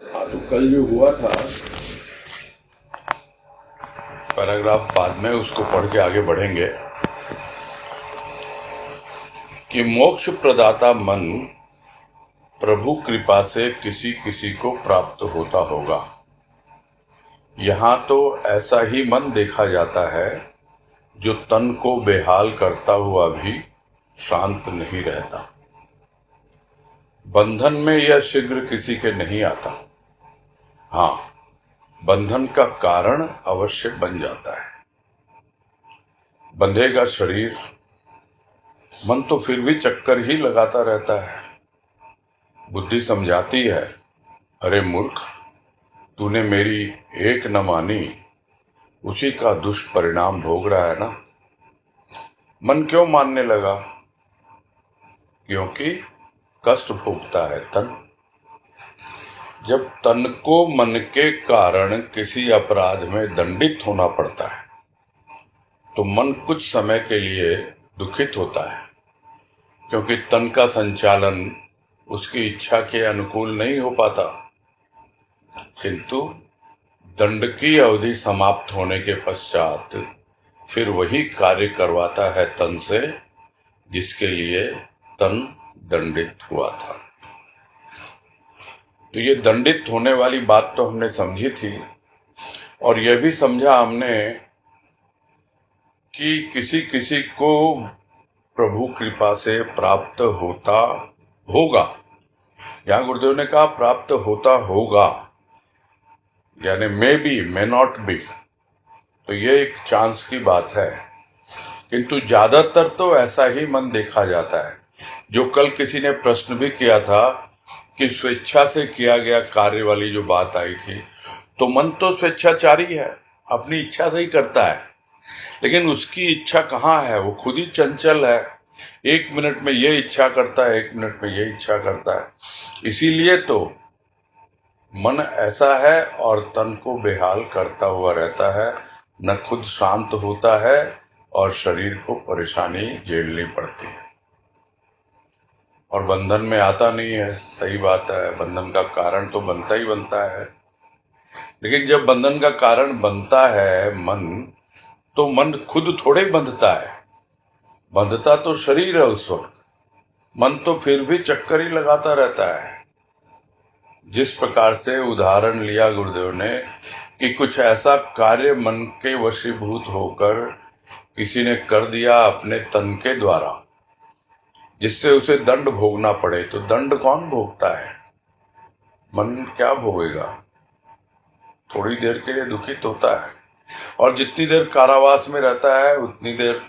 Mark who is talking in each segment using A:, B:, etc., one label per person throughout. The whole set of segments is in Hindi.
A: हाँ, तो कल जो हुआ था पैराग्राफ बाद में उसको पढ़ के आगे बढ़ेंगे कि मोक्ष प्रदाता मन प्रभु कृपा से किसी किसी को प्राप्त होता होगा। यहाँ तो ऐसा ही मन देखा जाता है जो तन को बेहाल करता हुआ भी शांत नहीं रहता। बंधन में यह शीघ्र किसी के नहीं आता। हाँ, बंधन का कारण अवश्य बन जाता है। बंधेगा शरीर, मन तो फिर भी चक्कर ही लगाता रहता है। बुद्धि समझाती है, अरे मूर्ख, तूने मेरी एक न मानी, उसी का दुष्परिणाम भोग रहा है ना। मन क्यों मानने लगा? क्योंकि कष्ट भोगता है तन। जब तन को मन के कारण किसी अपराध में दंडित होना पड़ता है तो मन कुछ समय के लिए दुखित होता है, क्योंकि तन का संचालन उसकी इच्छा के अनुकूल नहीं हो पाता। किंतु दंड की अवधि समाप्त होने के पश्चात फिर वही कार्य करवाता है तन से जिसके लिए तन दंडित हुआ था। तो ये दंडित होने वाली बात तो हमने समझी थी, और यह भी समझा हमने कि किसी किसी को प्रभु कृपा से प्राप्त होता होगा। यहां गुरुदेव ने कहा प्राप्त होता होगा, यानी may be, may not be. तो ये एक चांस की बात है, किंतु ज्यादातर तो ऐसा ही मन देखा जाता है। जो कल किसी ने प्रश्न भी किया था कि स्वेच्छा से किया गया कार्य वाली जो बात आई थी, तो मन तो स्वेच्छाचारी है, अपनी इच्छा से ही करता है, लेकिन उसकी इच्छा कहाँ है? वो खुद ही चंचल है। एक मिनट में ये इच्छा करता है, एक मिनट में ये इच्छा करता है। इसीलिए तो मन ऐसा है और तन को बेहाल करता हुआ रहता है, न खुद शांत होता है और शरीर को परेशानी झेलनी पड़ती है और बंधन में आता नहीं है। सही बात है, बंधन का कारण तो बनता ही बनता है, लेकिन जब बंधन का कारण बनता है मन, तो मन खुद थोड़े बंधता है। बंधता तो शरीर है उस वक्त, मन तो फिर भी चक्कर ही लगाता रहता है। जिस प्रकार से उदाहरण लिया गुरुदेव ने कि कुछ ऐसा कार्य मन के वशीभूत होकर किसी ने कर दिया अपने तन के द्वारा, जिससे उसे दंड भोगना पड़े, तो दंड कौन भोगता है? मन क्या भोगेगा? थोड़ी देर के लिए दुखित होता है, और जितनी देर कारावास में रहता है उतनी देर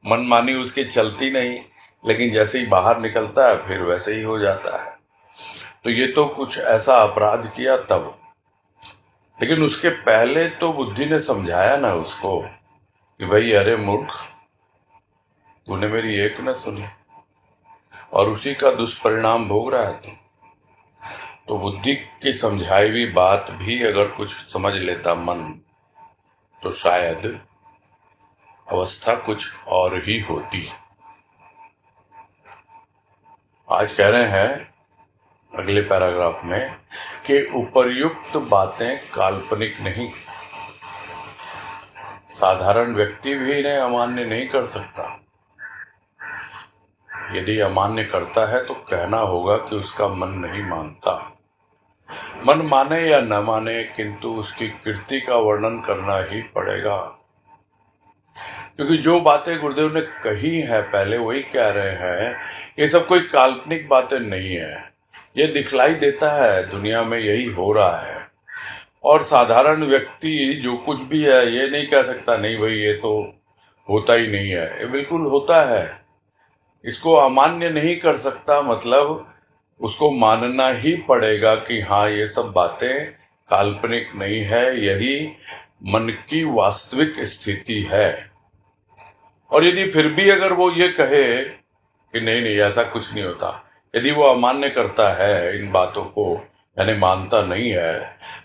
A: मनमानी उसकी चलती नहीं, लेकिन जैसे ही बाहर निकलता है फिर वैसे ही हो जाता है। तो ये तो कुछ ऐसा अपराध किया तब, लेकिन उसके पहले तो बुद्धि ने समझाया ना उसको कि भाई अरे मूर्ख, तूने मेरी एक न सुनी और उसी का दुष्परिणाम भोग रहा है तू। तो बुद्धि की समझाई हुई बात भी अगर कुछ समझ लेता मन, तो शायद अवस्था कुछ और ही होती। आज कह रहे हैं अगले पैराग्राफ में कि उपर्युक्त बातें काल्पनिक नहीं। साधारण व्यक्ति भी इन्हें अमान्य नहीं कर सकता। यदि अमान्य करता है तो कहना होगा कि उसका मन नहीं मानता। मन माने या न माने, किंतु उसकी कीर्ति का वर्णन करना ही पड़ेगा, क्योंकि जो बातें गुरुदेव ने कही है पहले वही कह रहे हैं। ये सब कोई काल्पनिक बातें नहीं है, ये दिखलाई देता है दुनिया में यही हो रहा है। और साधारण व्यक्ति जो कुछ भी है ये नहीं कह सकता नहीं भाई ये तो होता ही नहीं है, ये बिल्कुल होता है। इसको अमान्य नहीं कर सकता, मतलब उसको मानना ही पड़ेगा कि हाँ ये सब बातें काल्पनिक नहीं है, यही मन की वास्तविक स्थिति है। और यदि फिर भी अगर वो ये कहे कि नहीं नहीं ऐसा कुछ नहीं होता, यदि वो अमान्य करता है इन बातों को, यानी मानता नहीं है,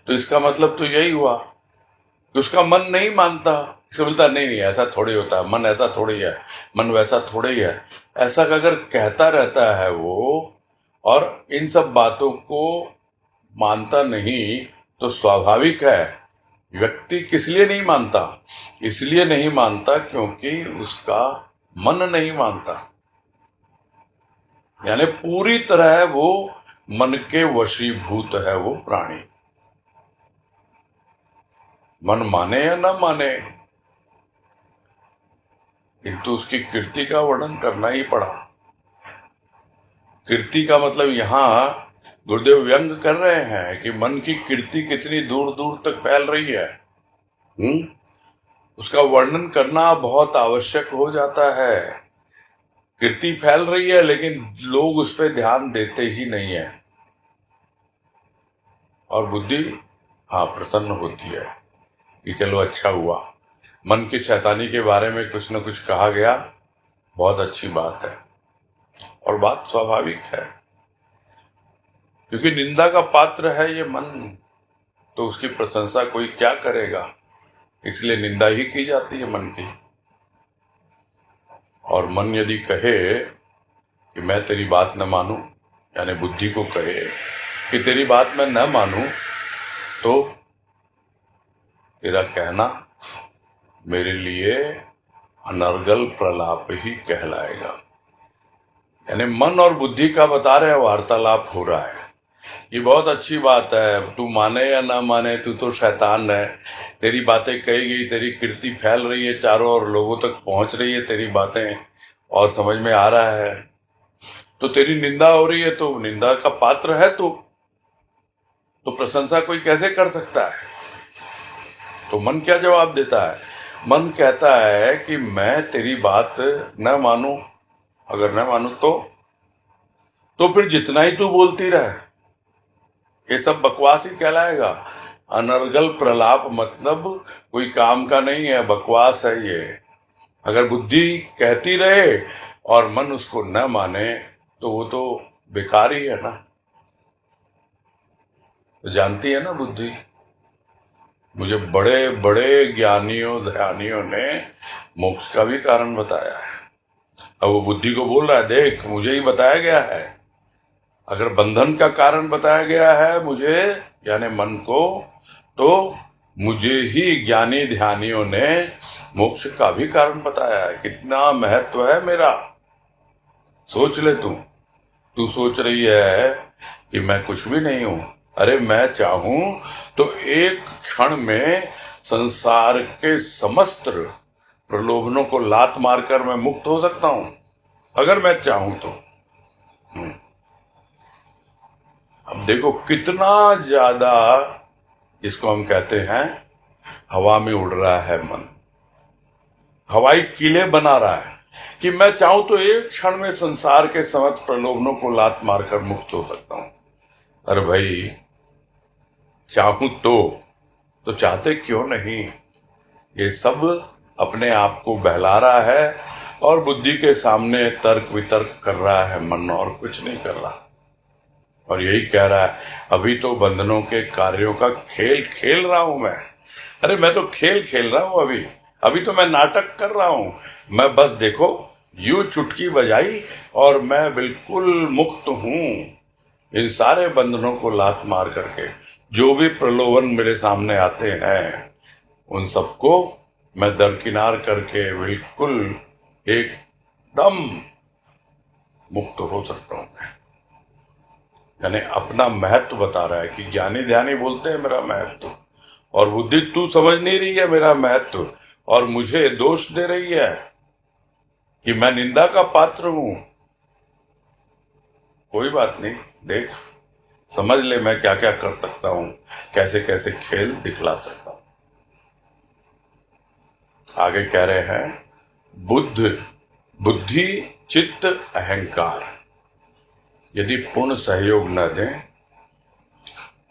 A: तो इसका मतलब तो यही हुआ कि उसका मन नहीं मानता। इसे बोलता नहीं नहीं ऐसा थोड़ी होता है, मन ऐसा थोड़ी है, मन वैसा थोड़ी है। ऐसा अगर कहता रहता है वो, और इन सब बातों को मानता नहीं तो स्वाभाविक है। व्यक्ति किस लिए नहीं मानता? इसलिए नहीं मानता क्योंकि उसका मन नहीं मानता, यानी पूरी तरह वो मन के वशीभूत है वो प्राणी। मन माने या न माने, किंतु उसकी कीर्ति का वर्णन करना ही पड़ा। कीर्ति का मतलब यहां गुरुदेव व्यंग कर रहे हैं कि मन की कीर्ति कितनी दूर दूर तक फैल रही है। उसका वर्णन करना बहुत आवश्यक हो जाता है। कीर्ति फैल रही है लेकिन लोग उस पर ध्यान देते ही नहीं है, और बुद्धि प्रसन्न होती है कि चलो अच्छा हुआ, मन की शैतानी के बारे में कुछ न कुछ कहा गया, बहुत अच्छी बात है। और बात स्वाभाविक है, क्योंकि निंदा का पात्र है ये मन, तो उसकी प्रशंसा कोई क्या करेगा, इसलिए निंदा ही की जाती है मन की। और मन यदि कहे कि मैं तेरी बात न मानूं, यानी बुद्धि को कहे कि तेरी बात मैं न मानूं, तो तेरा कहना मेरे लिए अनर्गल प्रलाप ही कहलाएगा। यानी मन और बुद्धि का बता रहे वार्तालाप हो रहा है। ये बहुत अच्छी बात है, तू माने या ना माने, तू तो शैतान है, तेरी बातें कही गई, तेरी कीर्ति फैल रही है चारों ओर, लोगों तक पहुंच रही है तेरी बातें, और समझ में आ रहा है, तो तेरी निंदा हो रही है, तो निंदा का पात्र है तू, तो प्रशंसा कोई कैसे कर सकता है? तो मन क्या जवाब देता है? मन कहता है कि मैं तेरी बात न मानूं, अगर न मानूं तो फिर जितना ही तू बोलती रहे, ये सब बकवास ही कहलाएगा। अनर्गल प्रलाप मतलब कोई काम का नहीं है, बकवास है ये। अगर बुद्धि कहती रहे और मन उसको न माने तो वो तो बेकार ही है ना। तो जानती है ना बुद्धि, मुझे बड़े बड़े ज्ञानियों ध्यानियों ने मोक्ष का भी कारण बताया है। अब वो बुद्धि को बोल रहा है, देख मुझे ही बताया गया है। अगर बंधन का कारण बताया गया है मुझे, यानी मन को, तो मुझे ही ज्ञानी ध्यानियों ने मोक्ष का भी कारण बताया है। कितना महत्व है मेरा, सोच ले तू सोच रही है कि मैं कुछ भी नहीं हूं। अरे मैं चाहूं तो एक क्षण में संसार के समस्त प्रलोभनों को लात मारकर मैं मुक्त हो सकता हूं, अगर मैं चाहूं तो। अब देखो कितना ज्यादा इसको हम कहते हैं हवा में उड़ रहा है मन, हवाई किले बना रहा है कि मैं चाहूं तो एक क्षण में संसार के समस्त प्रलोभनों को लात मारकर मुक्त हो सकता हूं। अरे भाई चाहूं तो चाहते क्यों नहीं? ये सब अपने आप को बहला रहा है और बुद्धि के सामने तर्क वितर्क कर रहा है मन, और कुछ नहीं कर रहा। और यही कह रहा है अभी तो बंधनों के कार्यों का खेल खेल रहा हूं मैं। अरे मैं तो खेल खेल रहा हूं, अभी तो मैं नाटक कर रहा हूं। मैं बस देखो यूं चुटकी बजाई और मैं बिल्कुल मुक्त हूं इन सारे बंधनों को लात मार करके। जो भी प्रलोभन मेरे सामने आते हैं उन सबको मैं दरकिनार करके बिल्कुल एकदम मुक्त हो सकता हूं। यानी अपना महत्व बता रहा है कि ज्ञानी ध्यानी बोलते हैं मेरा महत्व, और बुद्धि तू समझ नहीं रही है मेरा महत्व, और मुझे दोष दे रही है कि मैं निंदा का पात्र हूं। कोई बात नहीं, देख समझ ले मैं क्या क्या कर सकता हूं, कैसे कैसे खेल दिखला सकता हूं। आगे कह रहे हैं बुद्धि चित्त अहंकार यदि पूर्ण सहयोग न दें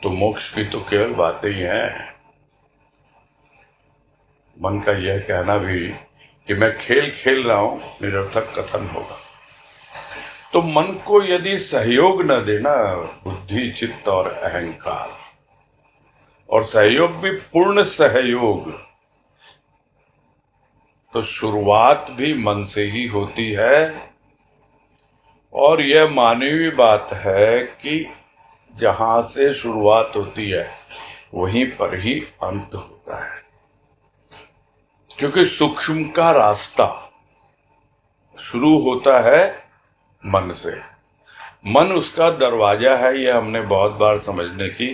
A: तो मोक्ष की तो केवल बातें ही हैं। मन का यह कहना भी कि मैं खेल खेल रहा हूं निरर्थक कथन होगा। तो मन को यदि सहयोग न देना, बुद्धि चित्त और अहंकार, और सहयोग भी पूर्ण सहयोग, तो शुरुआत भी मन से ही होती है। और यह मानवीय बात है कि जहां से शुरुआत होती है वहीं पर ही अंत होता है, क्योंकि सूक्ष्म का रास्ता शुरू होता है मन से। मन उसका दरवाजा है, यह हमने बहुत बार समझने की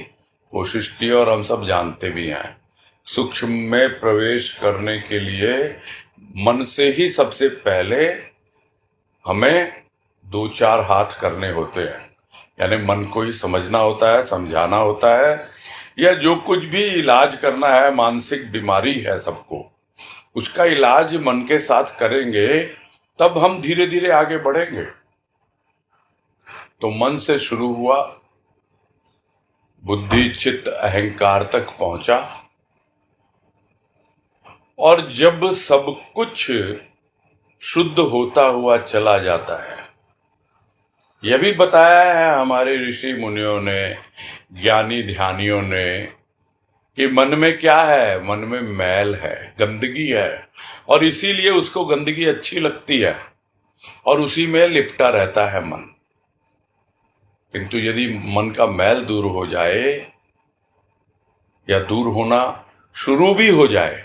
A: कोशिश की और हम सब जानते भी हैं। सूक्ष्म में प्रवेश करने के लिए मन से ही सबसे पहले हमें 2-4 हाथ करने होते हैं, यानी मन को ही समझना होता है, समझाना होता है, या जो कुछ भी इलाज करना है, मानसिक बीमारी है सबको, उसका इलाज मन के साथ करेंगे तब हम धीरे धीरे आगे बढ़ेंगे। तो मन से शुरू हुआ, बुद्धि चित्त अहंकार तक पहुंचा, और जब सब कुछ शुद्ध होता हुआ चला जाता है, यह भी बताया है हमारे ऋषि मुनियों ने, ज्ञानी ध्यानियों ने, कि मन में क्या है, मन में मैल है, गंदगी है, और इसीलिए उसको गंदगी अच्छी लगती है और उसी में लिपटा रहता है मन। किंतु यदि मन का मैल दूर हो जाए या दूर होना शुरू भी हो जाए,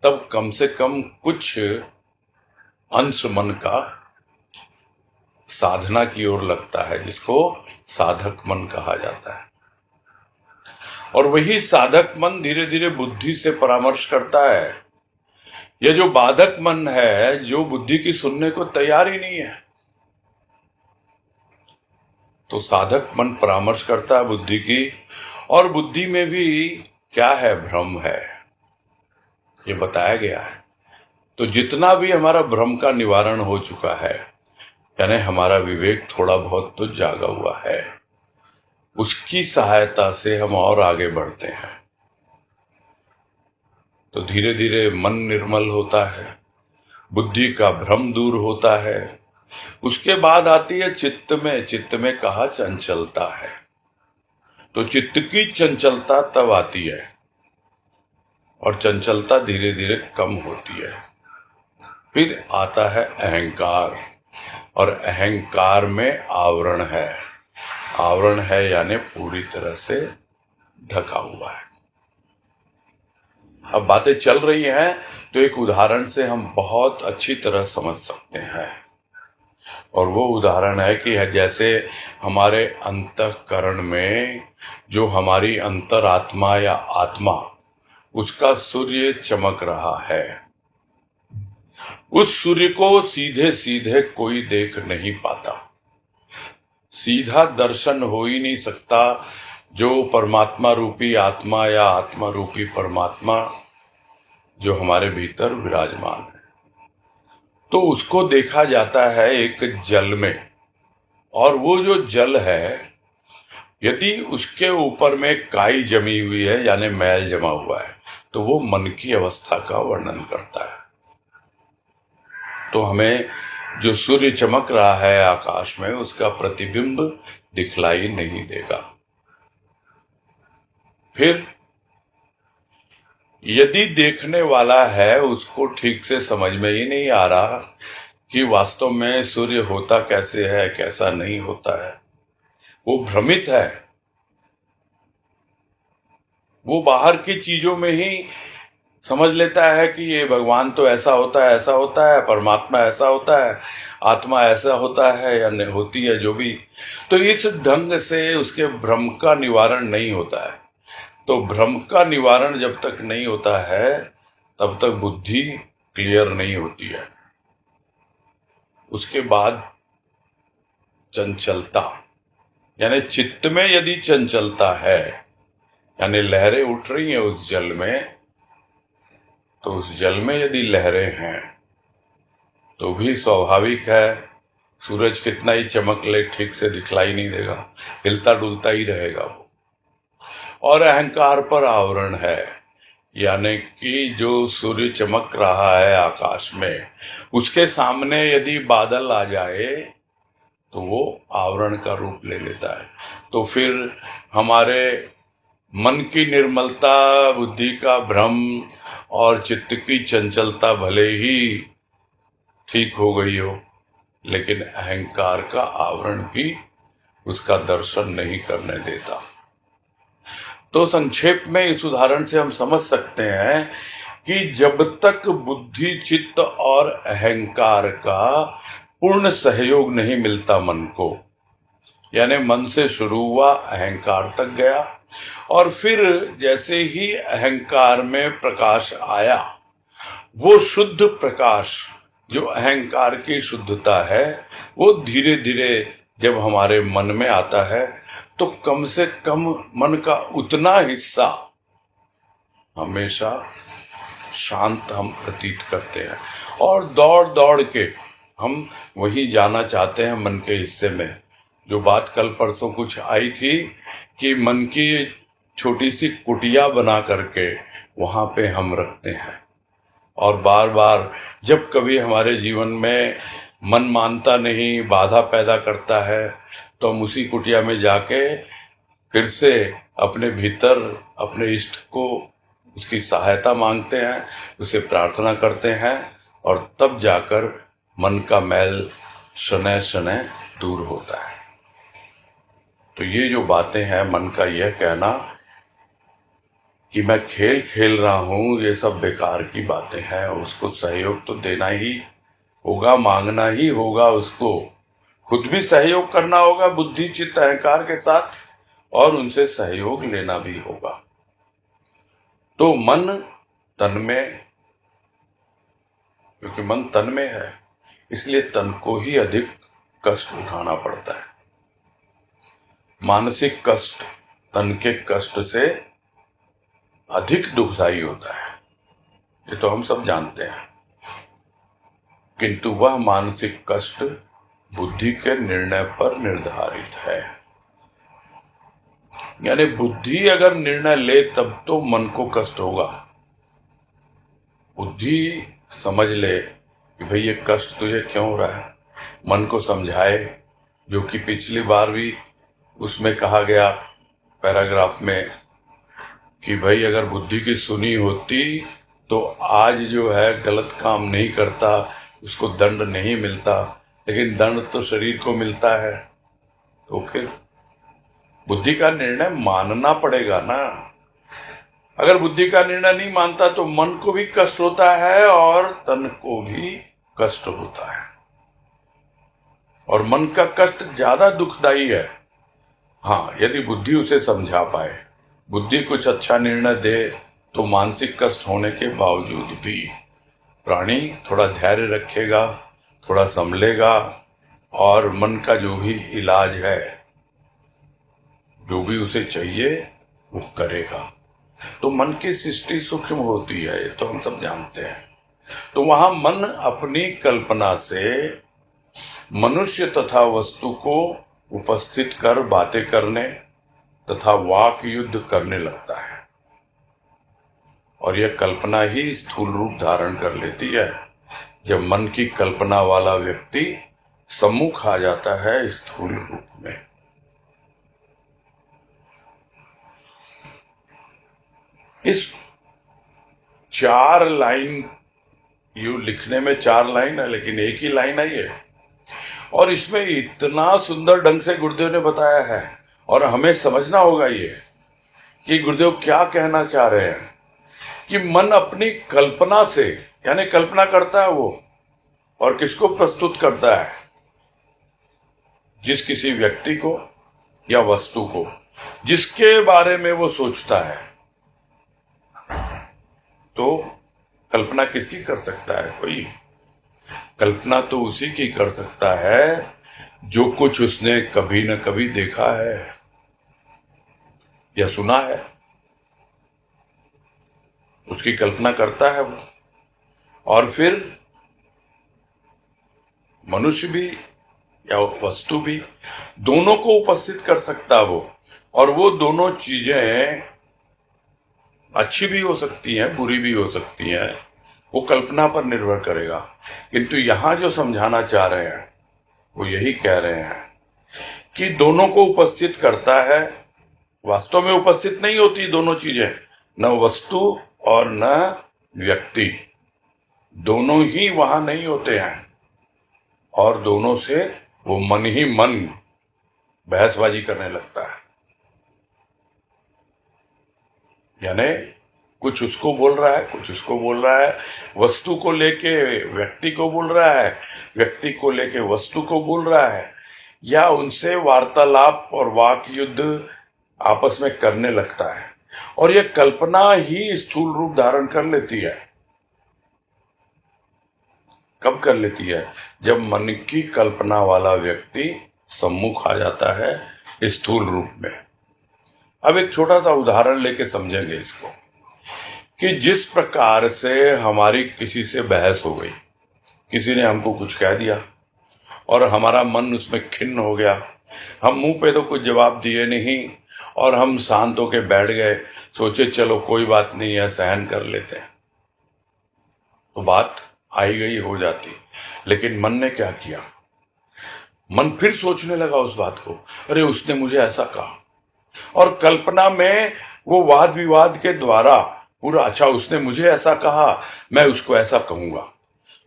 A: तब कम से कम कुछ अंश मन का साधना की ओर लगता है, जिसको साधक मन कहा जाता है। और वही साधक मन धीरे धीरे बुद्धि से परामर्श करता है। यह जो बाधक मन है, जो बुद्धि की सुनने को तैयार ही नहीं है, तो साधक मन परामर्श करता है बुद्धि की, और बुद्धि में भी क्या है, भ्रम है, ये बताया गया है। तो जितना भी हमारा भ्रम का निवारण हो चुका है, यानी हमारा विवेक थोड़ा बहुत तो जागा हुआ है, उसकी सहायता से हम और आगे बढ़ते हैं। तो धीरे धीरे मन निर्मल होता है, बुद्धि का भ्रम दूर होता है। उसके बाद आती है चित्त में। चित्त में कहा चंचलता है, तो चित्त की चंचलता तब आती है, और चंचलता धीरे धीरे कम होती है। फिर आता है अहंकार, और अहंकार में आवरण है। आवरण है यानी पूरी तरह से ढका हुआ है। अब बातें चल रही हैं तो एक उदाहरण से हम बहुत अच्छी तरह समझ सकते हैं, और वो उदाहरण है कि जैसे हमारे अंतःकरण में जो हमारी अंतरात्मा या आत्मा, उसका सूर्य चमक रहा है। उस सूर्य को सीधे सीधे कोई देख नहीं पाता, सीधा दर्शन हो ही नहीं सकता। जो परमात्मा रूपी आत्मा या आत्मा रूपी परमात्मा जो हमारे भीतर विराजमान है, तो उसको देखा जाता है एक जल में। और वो जो जल है, यदि उसके ऊपर में काई जमी हुई है यानी मैल जमा हुआ है, तो वो मन की अवस्था का वर्णन करता है। तो हमें जो सूर्य चमक रहा है आकाश में, उसका प्रतिबिंब दिखलाई नहीं देगा। फिर यदि देखने वाला है, उसको ठीक से समझ में ही नहीं आ रहा कि वास्तव में सूर्य होता कैसे है, कैसा नहीं होता है, वो भ्रमित है। वो बाहर की चीजों में ही समझ लेता है कि ये भगवान तो ऐसा होता है, ऐसा होता है, परमात्मा ऐसा होता है, आत्मा ऐसा होता है या नहीं होती है, जो भी। तो इस ढंग से उसके भ्रम का निवारण नहीं होता है। तो भ्रम का निवारण जब तक नहीं होता है, तब तक बुद्धि क्लियर नहीं होती है। उसके बाद चंचलता, यानी चित्त में यदि चंचलता है, यानी लहरें उठ रही हैं उस जल में, तो उस जल में यदि लहरें हैं तो भी स्वाभाविक है, सूरज कितना ही चमक ले ठीक से दिखलाई नहीं देगा, हिलता डुलता ही रहेगा वो। और अहंकार पर आवरण है, यानी कि जो सूर्य चमक रहा है आकाश में, उसके सामने यदि बादल आ जाए तो वो आवरण का रूप ले लेता है। तो फिर हमारे मन की निर्मलता, बुद्धि का भ्रम और चित्त की चंचलता भले ही ठीक हो गई हो, लेकिन अहंकार का आवरण भी उसका दर्शन नहीं करने देता। तो संक्षेप में इस उदाहरण से हम समझ सकते हैं कि जब तक बुद्धि, चित्त और अहंकार का पूर्ण सहयोग नहीं मिलता मन को, यानी मन से शुरू हुआ, अहंकार तक गया, और फिर जैसे ही अहंकार में प्रकाश आया, वो शुद्ध प्रकाश जो अहंकार की शुद्धता है, वो धीरे धीरे जब हमारे मन में आता है तो कम से कम मन का उतना हिस्सा हमेशा शांत हम प्रतीत करते हैं, और दौड़ दौड़ के हम वही जाना चाहते हैं मन के हिस्से में। जो बात कल परसों कुछ आई थी कि मन की छोटी सी कुटिया बना करके वहां पे हम रखते हैं, और बार बार जब कभी हमारे जीवन में मन मानता नहीं, बाधा पैदा करता है, तो हम उसी कुटिया में जाके फिर से अपने भीतर अपने इष्ट को, उसकी सहायता मांगते हैं, उसे प्रार्थना करते हैं, और तब जाकर मन का मैल शनय शनय दूर होता है। तो ये जो बातें हैं, मन का यह कहना कि मैं खेल खेल रहा हूं, ये सब बेकार की बातें हैं। उसको सहयोग तो देना ही होगा, मांगना ही होगा, उसको खुद भी सहयोग करना होगा बुद्धि, चित्त, अहंकार के साथ, और उनसे सहयोग लेना भी होगा। तो मन तन में, क्योंकि मन तन में है, इसलिए तन को ही अधिक कष्ट उठाना पड़ता है। मानसिक कष्ट तन के कष्ट से अधिक दुखदायी होता है, ये तो हम सब जानते हैं। किंतु वह मानसिक कष्ट बुद्धि के निर्णय पर निर्धारित है। यानी बुद्धि अगर निर्णय ले तब तो मन को कष्ट होगा। बुद्धि समझ ले कि भाई ये कष्ट तुझे क्यों हो रहा है, मन को समझाए, जो कि पिछली बार भी उसमें कहा गया पैराग्राफ में कि भाई अगर बुद्धि की सुनी होती तो आज जो है गलत काम नहीं करता, उसको दंड नहीं मिलता, लेकिन दंड तो शरीर को मिलता है। तो फिर बुद्धि का निर्णय मानना पड़ेगा ना। अगर बुद्धि का निर्णय नहीं मानता तो मन को भी कष्ट होता है और तन को भी कष्ट होता है, और मन का कष्ट ज्यादा दुखदाई है। हाँ, यदि बुद्धि उसे समझा पाए, बुद्धि कुछ अच्छा निर्णय दे, तो मानसिक कष्ट होने के बावजूद भी प्राणी थोड़ा धैर्य रखेगा, थोड़ा संभलेगा, और मन का जो भी इलाज है, जो भी उसे चाहिए, वो करेगा। तो मन की सृष्टि सूक्ष्म होती है, ये तो हम सब जानते हैं। तो वहां मन अपनी कल्पना से मनुष्य तथा वस्तु को उपस्थित कर बातें करने तथा वाक युद्ध करने लगता है, और यह कल्पना ही स्थूल रूप धारण कर लेती है जब मन की कल्पना वाला व्यक्ति सम्मुख आ जाता है स्थूल रूप में। इस 4 लाइन, यू लिखने में 4 लाइन है लेकिन एक ही लाइन है ये, और इसमें इतना सुंदर ढंग से गुरुदेव ने बताया है, और हमें समझना होगा ये कि गुरुदेव क्या कहना चाह रहे हैं। कि मन अपनी कल्पना से, यानी कल्पना करता है वो, और किसको प्रस्तुत करता है, जिस किसी व्यक्ति को या वस्तु को जिसके बारे में वो सोचता है। तो कल्पना किसकी कर सकता है कोई? कल्पना तो उसी की कर सकता है जो कुछ उसने कभी न कभी देखा है या सुना है, उसकी कल्पना करता है वो। और फिर मनुष्य भी या वस्तु भी, दोनों को उपस्थित कर सकता वो, और वो दोनों चीजें अच्छी भी हो सकती हैं, बुरी भी हो सकती हैं, वो कल्पना पर निर्भर करेगा। किंतु यहां जो समझाना चाह रहे हैं वो यही कह रहे हैं कि दोनों को उपस्थित करता है। वास्तव में उपस्थित नहीं होती दोनों चीजें, न वस्तु और न व्यक्ति, दोनों ही वहां नहीं होते हैं, और दोनों से वो मन ही मन बहसबाजी करने लगता है। यानी कुछ उसको बोल रहा है, कुछ उसको बोल रहा है, वस्तु को लेके व्यक्ति को बोल रहा है, व्यक्ति को लेके वस्तु को बोल रहा है, या उनसे वार्तालाप और वाक युद्ध आपस में करने लगता है। और यह कल्पना ही स्थूल रूप धारण कर लेती है। कब कर लेती है? जब मन की कल्पना वाला व्यक्ति सम्मुख आ जाता है स्थूल रूप में। अब एक छोटा सा उदाहरण लेके समझेंगे इसको, कि जिस प्रकार से हमारी किसी से बहस हो गई, किसी ने हमको कुछ कह दिया और हमारा मन उसमें खिन्न हो गया, हम मुंह पे तो कुछ जवाब दिए नहीं और हम शांत होके बैठ गए, सोचे चलो कोई बात नहीं है, सहन कर लेते हैं, तो बात आई गई हो जाती। लेकिन मन ने क्या किया? मन फिर सोचने लगा उस बात को, अरे उसने मुझे ऐसा कहा, और कल्पना में वो वाद विवाद के द्वारा पूरा, अच्छा उसने मुझे ऐसा कहा, मैं उसको ऐसा कहूंगा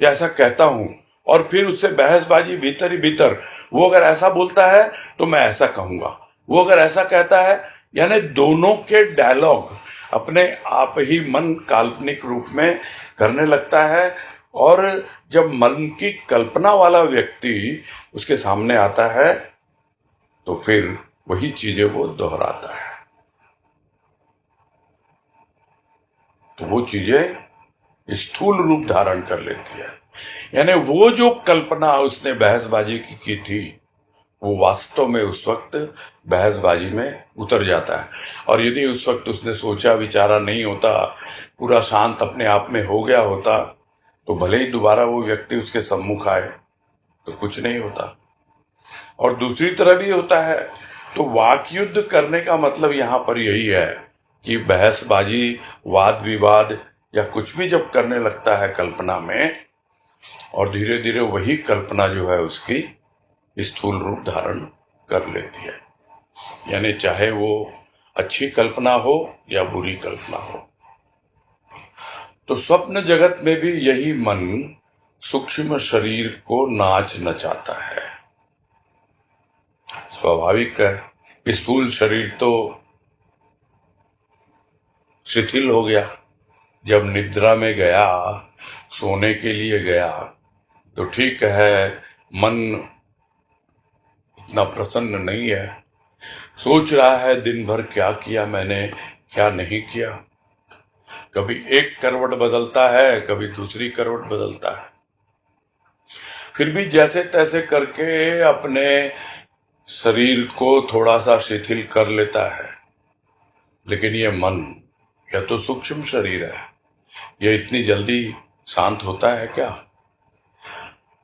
A: या ऐसा कहता हूं, और फिर उससे बहसबाजी भीतर ही भीतर, वो अगर ऐसा बोलता है तो मैं ऐसा कहूंगा, वो अगर ऐसा कहता है, यानी दोनों के डायलॉग अपने आप ही मन काल्पनिक रूप में करने लगता है। और जब मन की कल्पना वाला व्यक्ति उसके सामने आता है तो फिर वही चीजें वो दोहराता है, तो वो चीजें स्थूल रूप धारण कर लेती है। यानी वो जो कल्पना उसने बहसबाजी की थी, वो वास्तव में उस वक्त बहसबाजी में उतर जाता है। और यदि उस वक्त उसने सोचा विचारा नहीं होता, पूरा शांत अपने आप में हो गया होता, तो भले ही दोबारा वो व्यक्ति उसके सम्मुख आए तो कुछ नहीं होता। और दूसरी तरह भी होता है। तो वाक युद्ध करने का मतलब यहां पर यही है कि बहसबाजी, वाद विवाद या कुछ भी जब करने लगता है कल्पना में, और धीरे धीरे वही कल्पना जो है उसकी स्थूल रूप धारण कर लेती है। यानी चाहे वो अच्छी कल्पना हो या बुरी कल्पना हो। तो स्वप्न जगत में भी यही मन सूक्ष्म शरीर को नाच नचाता है। स्वाभाविक है, स्थूल शरीर तो शिथिल हो गया। जब निद्रा में गया, सोने के लिए गया, तो ठीक है, मन इतना प्रसन्न नहीं है, सोच रहा है दिन भर क्या किया मैंने, क्या नहीं किया। कभी एक करवट बदलता है, कभी दूसरी करवट बदलता है, फिर भी जैसे तैसे करके अपने शरीर को थोड़ा सा शिथिल कर लेता है। लेकिन ये मन, यह तो सूक्ष्म शरीर है, यह इतनी जल्दी शांत होता है क्या?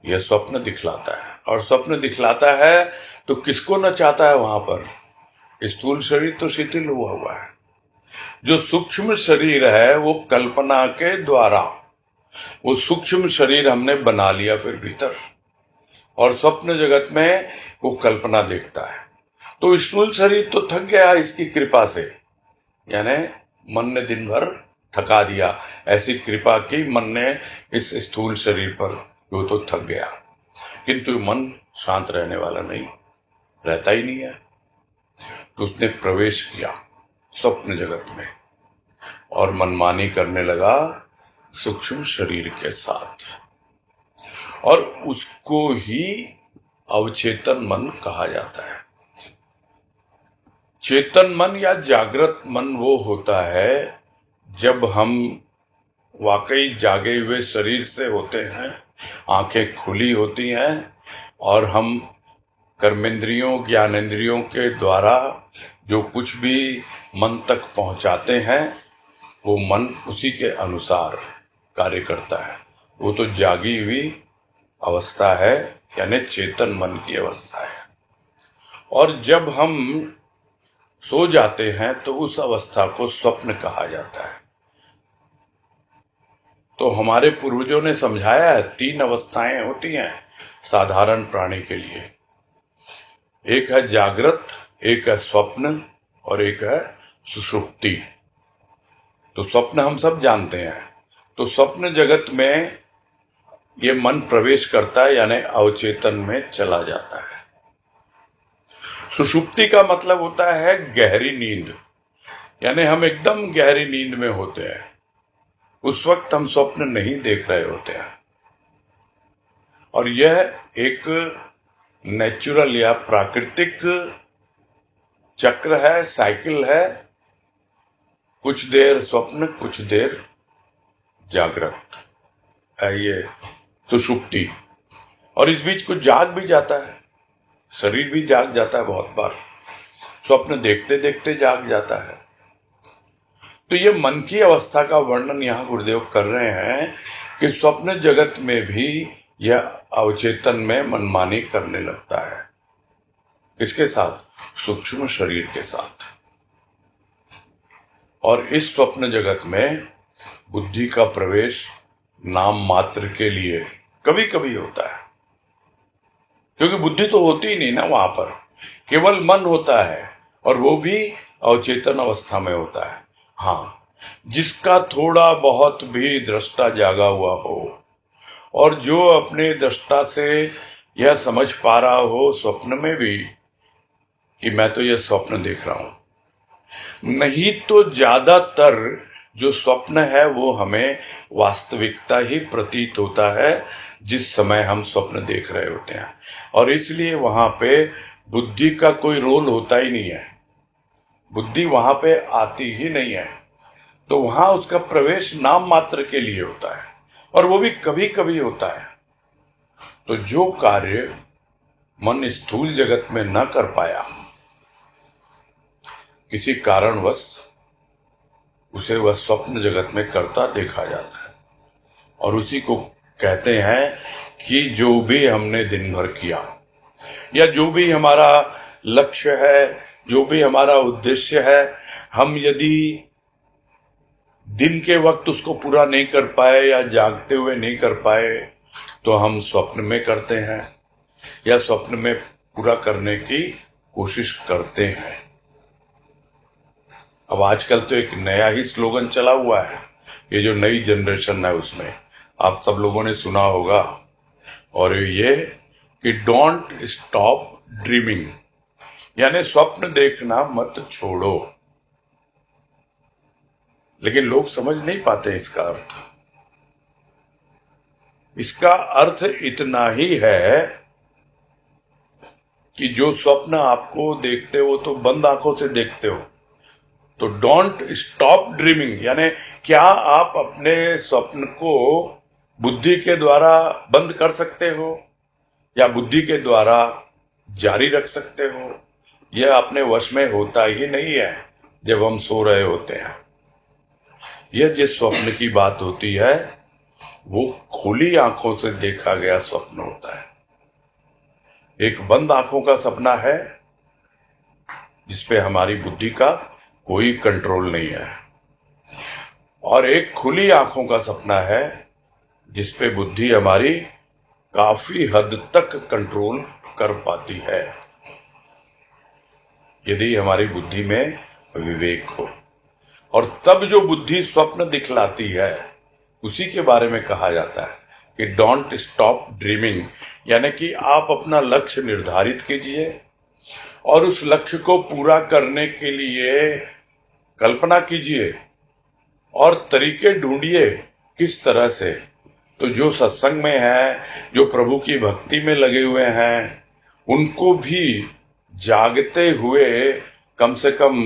A: यह स्वप्न दिखलाता है, और स्वप्न दिखलाता है तो किसको नचाता है वहां पर? स्थूल शरीर तो शिथिल हुआ है। जो सूक्ष्म शरीर है वो कल्पना के द्वारा, वो सूक्ष्म शरीर हमने बना लिया फिर भीतर, और स्वप्न जगत में वो कल्पना देखता है। तो स्थूल शरीर तो थक गया इसकी कृपा से, यानी मन ने दिन भर थका दिया, ऐसी कृपा की मन ने इस स्थूल शरीर पर, वो तो थक गया। किंतु मन शांत रहने वाला नहीं, रहता ही नहीं है। तो उसने प्रवेश किया स्वप्न जगत में और मनमानी करने लगा सूक्ष्म शरीर के साथ, और उसको ही अवचेतन मन कहा जाता है। चेतन मन या जागृत मन वो होता है जब हम वाकई जागे हुए शरीर से होते हैं, आंखें खुली होती हैं, और हम कर्मेंद्रियों, ज्ञानेंद्रियों के द्वारा जो कुछ भी मन तक पहुंचाते हैं, वो मन उसी के अनुसार कार्य करता है। वो तो जागी हुई अवस्था है, यानी चेतन मन की अवस्था है। और जब हम सो जाते हैं तो उस अवस्था को स्वप्न कहा जाता है। तो हमारे पूर्वजों ने समझाया है, 3 अवस्थाएं होती हैं साधारण प्राणी के लिए। एक है जागृत, एक है स्वप्न, और एक है सुषुप्ति। तो स्वप्न हम सब जानते हैं। तो स्वप्न जगत में ये मन प्रवेश करता है, यानी अवचेतन में चला जाता है। सुषुप्ति का मतलब होता है गहरी नींद, यानी हम एकदम गहरी नींद में होते हैं। उस वक्त हम स्वप्न नहीं देख रहे होते हैं, और यह एक नेचुरल या प्राकृतिक चक्र है, साइकिल है। कुछ देर स्वप्न, कुछ देर जागृत है ये सुषुप्ति। और इस बीच कुछ जाग भी जाता है, शरीर भी जाग जाता है, बहुत बार स्वप्न देखते देखते जाग जाता है। तो ये मन की अवस्था का वर्णन यहाँ गुरुदेव कर रहे हैं कि स्वप्न जगत में भी यह अवचेतन में मनमानी करने लगता है। किसके साथ? सूक्ष्म शरीर के साथ। और इस स्वप्न जगत में बुद्धि का प्रवेश नाम मात्र के लिए कभी कभी होता है, क्योंकि बुद्धि तो होती ही नहीं ना वहां पर, केवल मन होता है, और वो भी अवचेतन अवस्था में होता है। हाँ, जिसका थोड़ा बहुत भी दृष्टा जागा हुआ हो, और जो अपने दृष्टा से यह समझ पा रहा हो स्वप्न में भी कि मैं तो यह स्वप्न देख रहा हूं। नहीं तो ज्यादातर जो स्वप्न है वो हमें वास्तविकता ही प्रतीत होता है जिस समय हम स्वप्न देख रहे होते हैं, और इसलिए वहां पे बुद्धि का कोई रोल होता ही नहीं है। बुद्धि वहां पे आती ही नहीं है, तो वहां उसका प्रवेश नाम मात्र के लिए होता है, और वो भी कभी कभी होता है। तो जो कार्य मन स्थूल जगत में न कर पाया किसी कारणवश, उसे वह स्वप्न जगत में करता देखा जाता है, और उसी को कहते हैं कि जो भी हमने दिन भर किया, या जो भी हमारा लक्ष्य है, जो भी हमारा उद्देश्य है, हम यदि दिन के वक्त उसको पूरा नहीं कर पाए या जागते हुए नहीं कर पाए, तो हम स्वप्न में करते हैं या स्वप्न में पूरा करने की कोशिश करते हैं। अब आजकल तो एक नया ही स्लोगन चला हुआ है, ये जो नई जनरेशन है उसमें आप सब लोगों ने सुना होगा, और ये कि डोंट स्टॉप ड्रीमिंग, यानी स्वप्न देखना मत छोड़ो। लेकिन लोग समझ नहीं पाते इसका अर्थ। इसका अर्थ इतना ही है कि जो स्वप्न आपको देखते हो तो बंद आंखों से देखते हो, तो डोंट स्टॉप ड्रीमिंग, यानी क्या आप अपने स्वप्न को बुद्धि के द्वारा बंद कर सकते हो या बुद्धि के द्वारा जारी रख सकते हो? यह अपने वश में होता ही नहीं है जब हम सो रहे होते हैं। यह जिस स्वप्न की बात होती है वो खुली आंखों से देखा गया स्वप्न होता है। एक बंद आंखों का सपना है जिसपे हमारी बुद्धि का कोई कंट्रोल नहीं है, और एक खुली आंखों का सपना है जिसपे बुद्धि हमारी काफी हद तक कंट्रोल कर पाती है, यदि हमारी बुद्धि में विवेक हो। और तब जो बुद्धि स्वप्न दिखलाती है उसी के बारे में कहा जाता है कि डोंट स्टॉप ड्रीमिंग, यानी कि आप अपना लक्ष्य निर्धारित कीजिए और उस लक्ष्य को पूरा करने के लिए कल्पना कीजिए और तरीके ढूंढिए किस तरह से। तो जो सत्संग में है, जो प्रभु की भक्ति में लगे हुए हैं, उनको भी जागते हुए कम से कम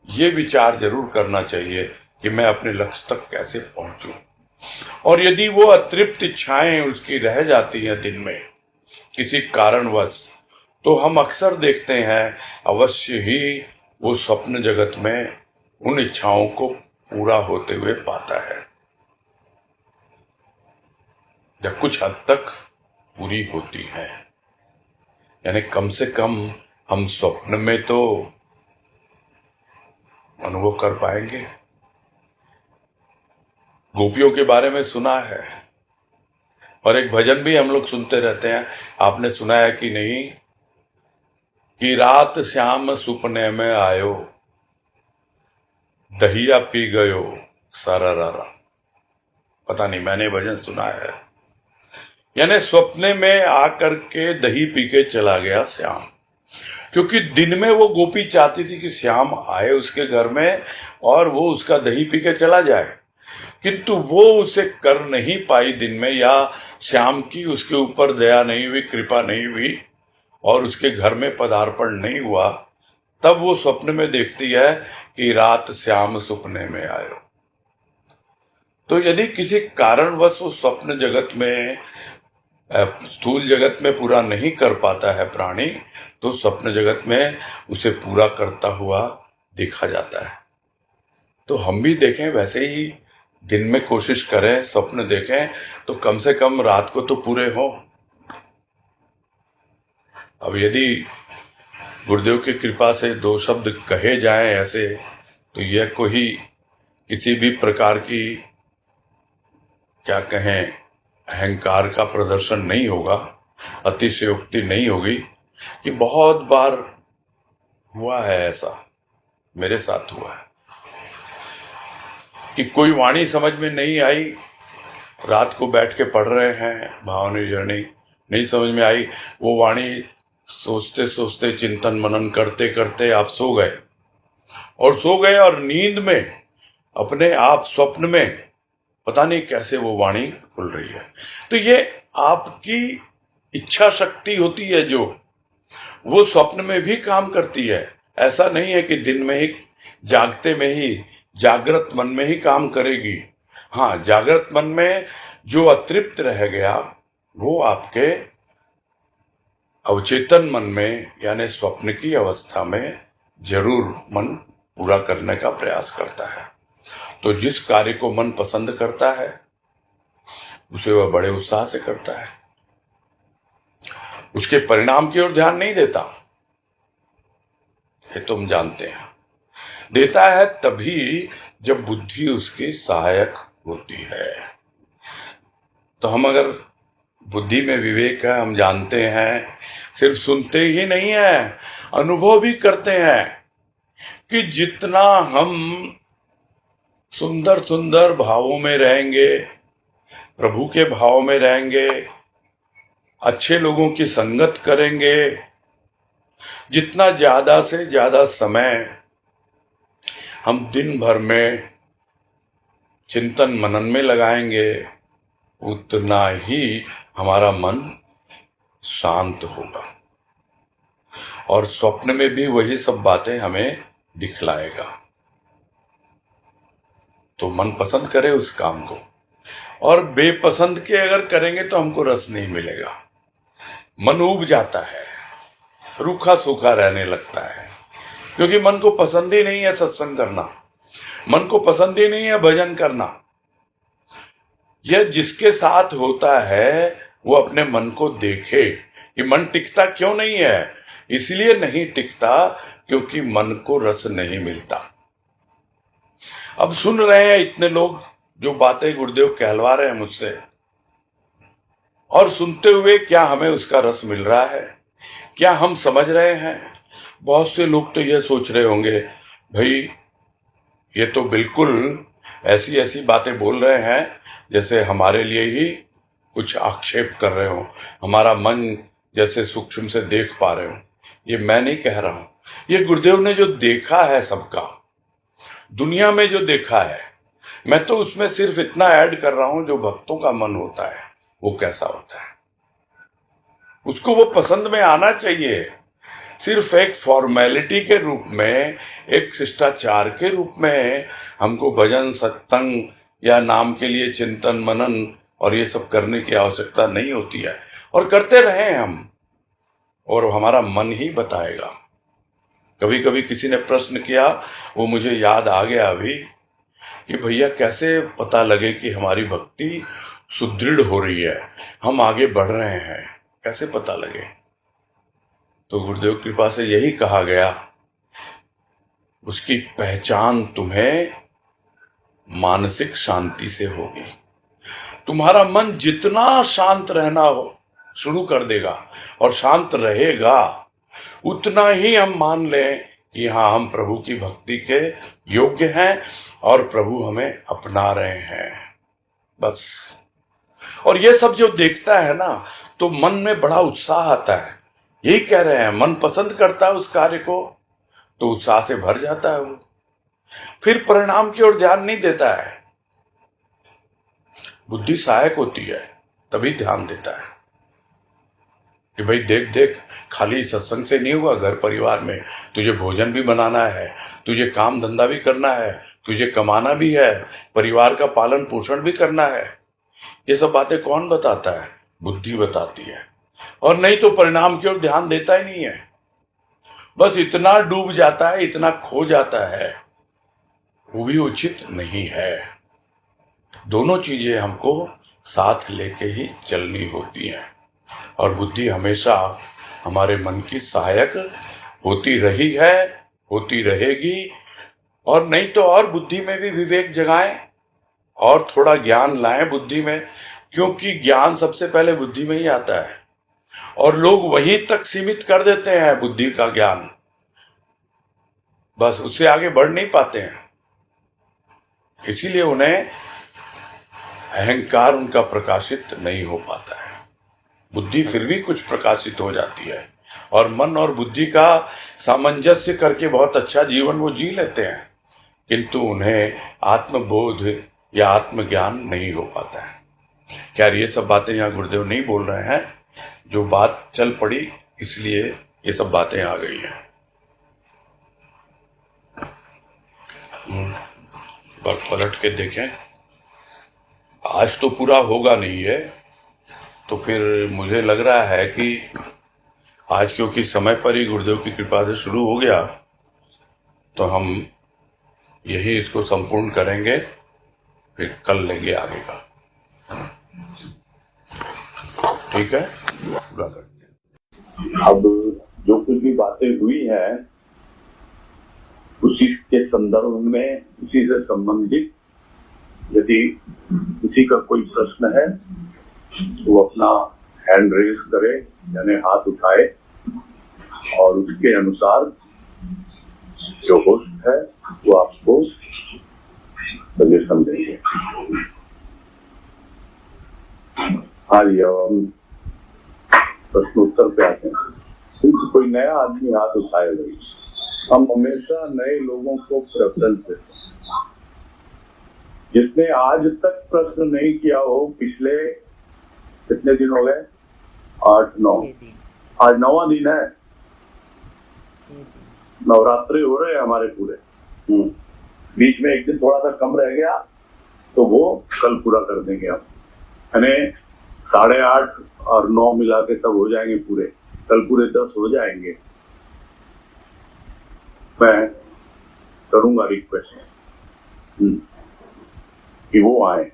A: ये विचार जरूर करना चाहिए कि मैं अपने लक्ष्य तक कैसे पहुंचूं। और यदि वो अतृप्त इच्छाएं उसकी रह जाती हैं दिन में किसी कारणवश, तो हम अक्सर देखते हैं अवश्य ही वो स्वप्न जगत में उन इच्छाओं को पूरा होते हुए पाता है, या कुछ हद तक पूरी होती है। यानी कम से कम हम स्वप्न में तो अनुभव कर पाएंगे। गोपियों के बारे में सुना है, और एक भजन भी हम लोग सुनते रहते हैं, आपने सुना है कि नहीं, कि रात श्याम सुपने में आयो, दहिया पी गयो सरारा। पता नहीं, मैंने भजन सुना है। यानी स्वप्ने में आकर के दही पी के चला गया श्याम। क्योंकि दिन में वो गोपी चाहती थी कि श्याम आए उसके घर में और वो उसका दही पी के चला जाए, किंतु वो उसे कर नहीं पाई दिन में, या श्याम की उसके ऊपर दया नहीं हुई, कृपा नहीं हुई और उसके घर में पदार्पण नहीं हुआ। तब वो स्वप्न में देखती है कि रात श्याम सपने में आयो। तो यदि किसी कारणवश वो स्वप्न जगत में, स्थूल जगत में पूरा नहीं कर पाता है प्राणी, तो स्वप्न जगत में उसे पूरा करता हुआ देखा जाता है। तो हम भी देखें वैसे ही, दिन में कोशिश करें, स्वप्न देखें तो कम से कम रात को तो पूरे हो। अब यदि गुरुदेव की कृपा से दो शब्द कहे जाएं ऐसे, तो यह कोई किसी भी प्रकार की, क्या कहें, अहंकार का प्रदर्शन नहीं होगा, अतिशयोक्ति नहीं होगी, कि बहुत बार हुआ है ऐसा, मेरे साथ हुआ है कि कोई वाणी समझ में नहीं आई, रात को बैठ के पढ़ रहे हैं, भावनी जर्नी नहीं समझ में आई, वो वाणी सोचते सोचते, चिंतन मनन करते करते आप सो गए, और नींद में अपने आप स्वप्न में पता नहीं कैसे वो वाणी खुल रही है। तो ये आपकी इच्छा शक्ति होती है जो वो स्वप्न में भी काम करती है। ऐसा नहीं है कि दिन में ही, जागते में ही, जागृत मन में ही काम करेगी। हाँ, जागृत मन में जो अतृप्त रह गया वो आपके अवचेतन मन में, यानी स्वप्न की अवस्था में जरूर मन पूरा करने का प्रयास करता है। तो जिस कार्य को मन पसंद करता है उसे वह बड़े उत्साह से करता है, उसके परिणाम की ओर ध्यान नहीं देता, ये तुम जानते हैं। देता है तभी जब बुद्धि उसकी सहायक होती है। तो हम अगर बुद्धि में विवेक है, हम जानते हैं, सिर्फ सुनते ही नहीं है, अनुभव भी करते हैं कि जितना हम सुंदर सुंदर भावों में रहेंगे, प्रभु के भाव में रहेंगे, अच्छे लोगों की संगत करेंगे, जितना ज्यादा से ज्यादा समय हम दिन भर में चिंतन मनन में लगाएंगे, उतना ही हमारा मन शांत होगा और स्वप्न में भी वही सब बातें हमें दिखलाएगा। तो मन पसंद करे उस काम को, और बेपसंद के अगर करेंगे तो हमको रस नहीं मिलेगा। मन उब जाता है, रूखा सूखा रहने लगता है, क्योंकि मन को पसंद ही नहीं है सत्संग करना, मन को पसंद ही नहीं है भजन करना। यह जिसके साथ होता है वो अपने मन को देखे कि मन टिकता क्यों नहीं है। इसलिए नहीं टिकता क्योंकि मन को रस नहीं मिलता। अब सुन रहे हैं इतने लोग जो बातें गुरुदेव कहलवा रहे हैं मुझसे, और सुनते हुए क्या हमें उसका रस मिल रहा है, क्या हम समझ रहे हैं? बहुत से लोग तो यह सोच रहे होंगे, भाई ये तो बिल्कुल ऐसी ऐसी बातें बोल रहे हैं जैसे हमारे लिए ही कुछ आक्षेप कर रहे हो, हमारा मन जैसे सूक्ष्म से देख पा रहे हो। ये मैं नहीं कह रहा हूं, ये गुरुदेव ने जो देखा है सबका, दुनिया में जो देखा है, मैं तो उसमें सिर्फ इतना ऐड कर रहा हूं, जो भक्तों का मन होता है वो कैसा होता है, उसको वो पसंद में आना चाहिए। सिर्फ एक फॉर्मेलिटी के रूप में, एक शिष्टाचार के रूप में हमको भजन सत्संग या नाम के लिए चिंतन मनन और ये सब करने की आवश्यकता नहीं होती है, और करते रहे हम, और हमारा मन ही बताएगा। कभी कभी किसी ने प्रश्न किया, वो मुझे याद आ गया अभी, कि भैया कैसे पता लगे कि हमारी भक्ति सुदृढ़ हो रही है, हम आगे बढ़ रहे हैं, कैसे पता लगे? तो गुरुदेव कृपा से यही कहा गया, उसकी पहचान तुम्हें मानसिक शांति से होगी। तुम्हारा मन जितना शांत रहना हो शुरू कर देगा और शांत रहेगा, उतना ही हम मान लें कि हाँ, हम प्रभु की भक्ति के योग्य हैं और प्रभु हमें अपना रहे हैं, बस। और ये सब जो देखता है ना, तो मन में बड़ा उत्साह आता है, यही कह रहे हैं, मन पसंद करता है उस कार्य को तो उत्साह से भर जाता है वो, फिर परिणाम की ओर ध्यान नहीं देता है। बुद्धि सहायक होती है, तभी ध्यान देता है कि भाई देख देख, खाली सत्संग से नहीं हुआ, घर परिवार में तुझे भोजन भी बनाना है, तुझे काम धंधा भी करना है, तुझे कमाना भी है, परिवार का पालन पोषण भी करना है। ये सब बातें कौन बताता है? बुद्धि बताती है। और नहीं तो परिणाम की ओर ध्यान देता ही नहीं है, बस इतना डूब जाता है, इतना खो जाता है, वो भी उचित नहीं है। दोनों चीजें हमको साथ लेके ही चलनी होती हैं, और बुद्धि हमेशा हमारे मन की सहायक होती रही है, होती रहेगी। और नहीं तो और बुद्धि में भी विवेक जगाएं और थोड़ा ज्ञान लाएं बुद्धि में, क्योंकि ज्ञान सबसे पहले बुद्धि में ही आता है, और लोग वहीं तक सीमित कर देते हैं बुद्धि का ज्ञान, बस उससे आगे बढ़ नहीं पाते हैं। इसीलिए उन्हें अहंकार उनका प्रकाशित नहीं हो पाता है। बुद्धि फिर भी कुछ प्रकाशित हो जाती है, और मन और बुद्धि का सामंजस्य करके बहुत अच्छा जीवन वो जी लेते हैं, किंतु उन्हें आत्मबोध या आत्मज्ञान नहीं हो पाता है। क्या ये सब बातें यहाँ गुरुदेव नहीं बोल रहे हैं? जो बात चल पड़ी इसलिए ये सब बातें आ गई हैं। पलट के देखें, आज तो पूरा होगा नहीं है, तो फिर मुझे लग रहा है कि आज क्योंकि समय पर ही गुरुदेव की कृपा से शुरू हो गया, तो हम यही इसको संपूर्ण करेंगे, फिर कल लेंगे आगे का। ठीक है? पूरा करते हैं।
B: अब जो कुछ भी बातें हुई हैं उसी के संदर्भ में, उसी से संबंधित यदि किसी का कोई प्रश्न है तो वो अपना हैंड रेज करे, यानी हाथ उठाए, और उसके अनुसार जो होस्ट है वो आपको सजेशन देंगे। हाँ जी, अब हम प्रश्न उत्तर पे आते हैं। सिर्फ कोई नया आदमी हाथ उठाएगा, हम हमेशा नए लोगों को प्रेफरेंस देते हैं। जिसने आज तक प्रश्न नहीं किया हो, पिछले कितने दिन हो गए? 8-9, आज 9वां दिन है। नवरात्रि हो रहे हैं हमारे पूरे। बीच में एक दिन थोड़ा सा कम रह गया, तो वो कल पूरा कर देंगे हम, यानी 8:30 और 9 मिला के तब हो जाएंगे पूरे। कल पूरे 10 हो जाएंगे। मैं करूंगा रिक्वेस्ट कि वो आए।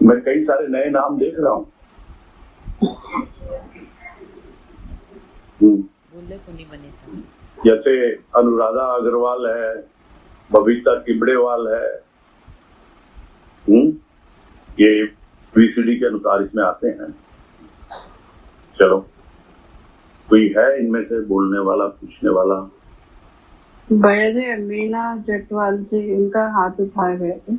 B: मैं कई सारे नए नाम देख रहा हूँ।
C: बोले को नहीं बने था।
B: जैसे अनुराधा अग्रवाल है, बबीता किबड़ेवाल है। ये वीसीडी के अनुसार इसमें आते हैं। चलो, कोई है इनमें से बोलने वाला, पूछने वाला?
D: भैया जी, मीना जटवाल जी, इनका हाथ उठाए गए थे।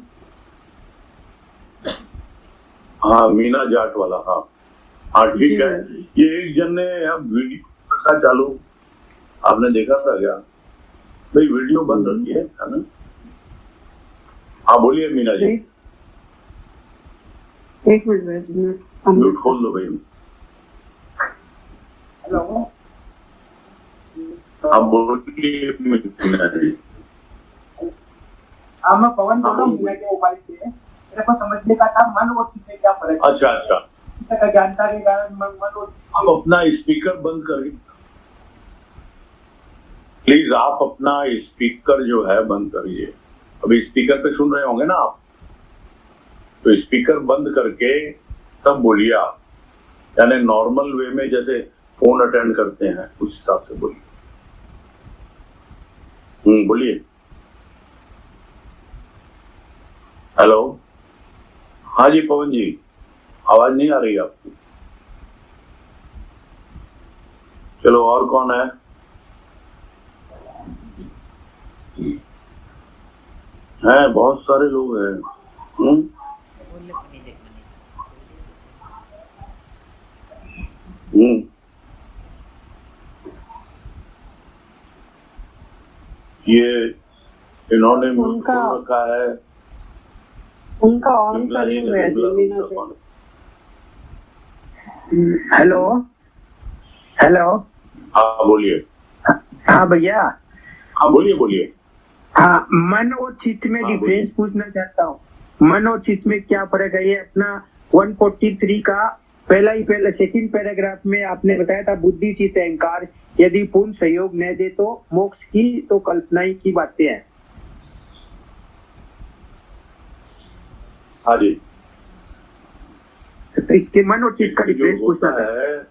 B: हाँ, मीना जाट वाला। हाँ हाँ, ठीक है। ये एक जन ने अब वीडियो रखा चालू, आपने देखा था क्या? भाई वीडियो बंद रखी है ना? हाँ बोलिए मीना जी।
D: एक मिनट
B: म्यूट खोल दो भाई।
D: हेलो,
B: हाँ बोलिए मीना जी।
E: हाँ, मैं पवन बोल रहा हूँ मीना के मोबाइल से। मेरे को समझने का था मन और चित्त में क्या फर्क है।
B: अच्छा अच्छा,
E: अज्ञानता के कारण मन और
B: आप अपना स्पीकर बंद करिए प्लीज। आप अपना स्पीकर जो है बंद करिए। अभी स्पीकर पे सुन रहे होंगे ना आप, तो स्पीकर बंद करके तब बोलिए आप, यानी नॉर्मल वे में जैसे फोन अटेंड करते हैं उस हिसाब से बोलिए। बोलिए। हेलो, हाँ जी पवन जी, आवाज नहीं आ रही आपकी? चलो, और कौन है? हैं, बहुत सारे लोग हैं। हम्म। ये इन्होंने म्यूट
D: उनका-
B: खोल रखा है।
D: उनका ऑन
B: शिमला
D: कर
B: जी
D: लूँ
B: का
D: मैं
B: शिमला
D: मीना
B: उनका
D: से।
B: कौन?
C: Hello hello.
B: हाँ बोलिए।
C: हाँ भैया।
B: हाँ बोलिए बोलिए।
C: हाँ, मन और चित्त में
B: हाँ,
C: डिफरेंस
B: बोलिए।
C: पूछना चाहता हूँ। मन और चित्त में क्या फर्क है? ये अपना 143 का पहला सेकंड पैराग्राफ में आपने बताया था, बुद्धि चित्त अहंकार यदि पूर्ण सहयोग न दे तो मोक्ष की तो कल्पना ही की बातें हैं।
B: हाँ जी।
C: तो इसके मन और चित्त का
B: जो
C: डिफरेंस पूछना
B: होता
C: था।
B: है,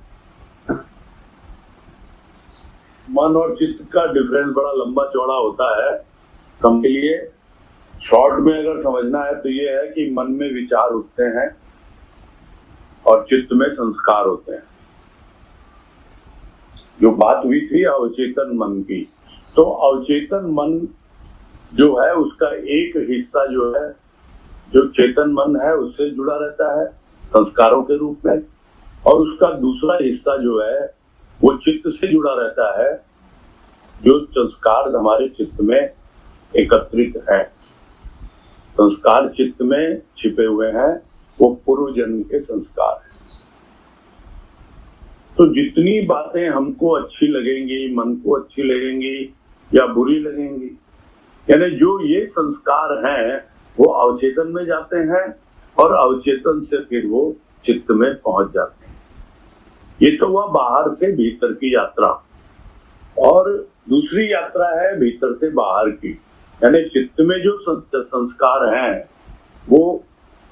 B: मन और चित्त का डिफरेंस बड़ा लंबा चौड़ा होता है। कम के लिए शॉर्ट में अगर समझना है तो ये है कि मन में विचार उठते हैं और चित्त में संस्कार होते हैं। जो बात हुई थी अवचेतन मन की, तो अवचेतन मन जो है उसका एक हिस्सा जो है, जो चेतन मन है उससे जुड़ा रहता है संस्कारों के रूप में, और उसका दूसरा हिस्सा जो है वो चित्त से जुड़ा रहता है, जो संस्कार हमारे चित्त में एकत्रित है। संस्कार चित्त में छिपे हुए हैं, वो पूर्व जन्म के संस्कार हैं। तो जितनी बातें हमको अच्छी लगेंगी, मन को अच्छी लगेंगी या बुरी लगेंगी, यानी जो ये संस्कार हैं वो अवचेतन में जाते हैं और अवचेतन से फिर वो चित्त में पहुंच जाते हैं। ये तो हुआ बाहर से भीतर की यात्रा, और दूसरी यात्रा है भीतर से बाहर की। यानी चित्त में जो संस्कार हैं वो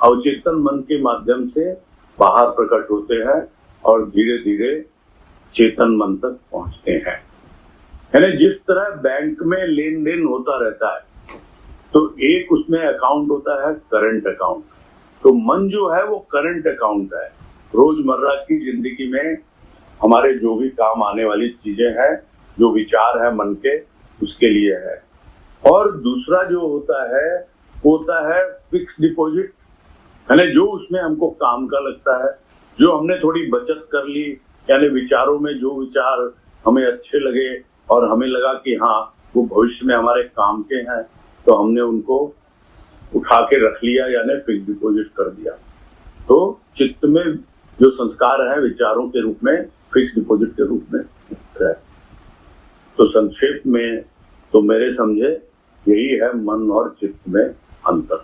B: अवचेतन मन के माध्यम से बाहर प्रकट होते हैं और धीरे धीरे चेतन मन तक पहुंचते हैं। यानी जिस तरह बैंक में लेन देन होता रहता है, तो एक उसमें अकाउंट होता है करंट अकाउंट, तो मन जो है वो करंट अकाउंट है। रोजमर्रा की जिंदगी में हमारे जो भी काम आने वाली चीजें हैं, जो विचार है मन के, उसके लिए है। और दूसरा जो होता है फिक्स डिपॉजिट, यानी जो उसमें हमको काम का लगता है, जो हमने थोड़ी बचत कर ली, यानी विचारों में जो विचार हमें अच्छे लगे और हमें लगा कि हाँ वो भविष्य में हमारे काम के हैं, तो हमने उनको उठा के रख लिया, यानी फिक्स डिपॉजिट कर दिया। तो चित्त में जो संस्कार है विचारों के रूप में फिक्स डिपॉजिट के रूप में है। तो संक्षेप में तो मेरे समझे यही है मन और चित्त में अंतर।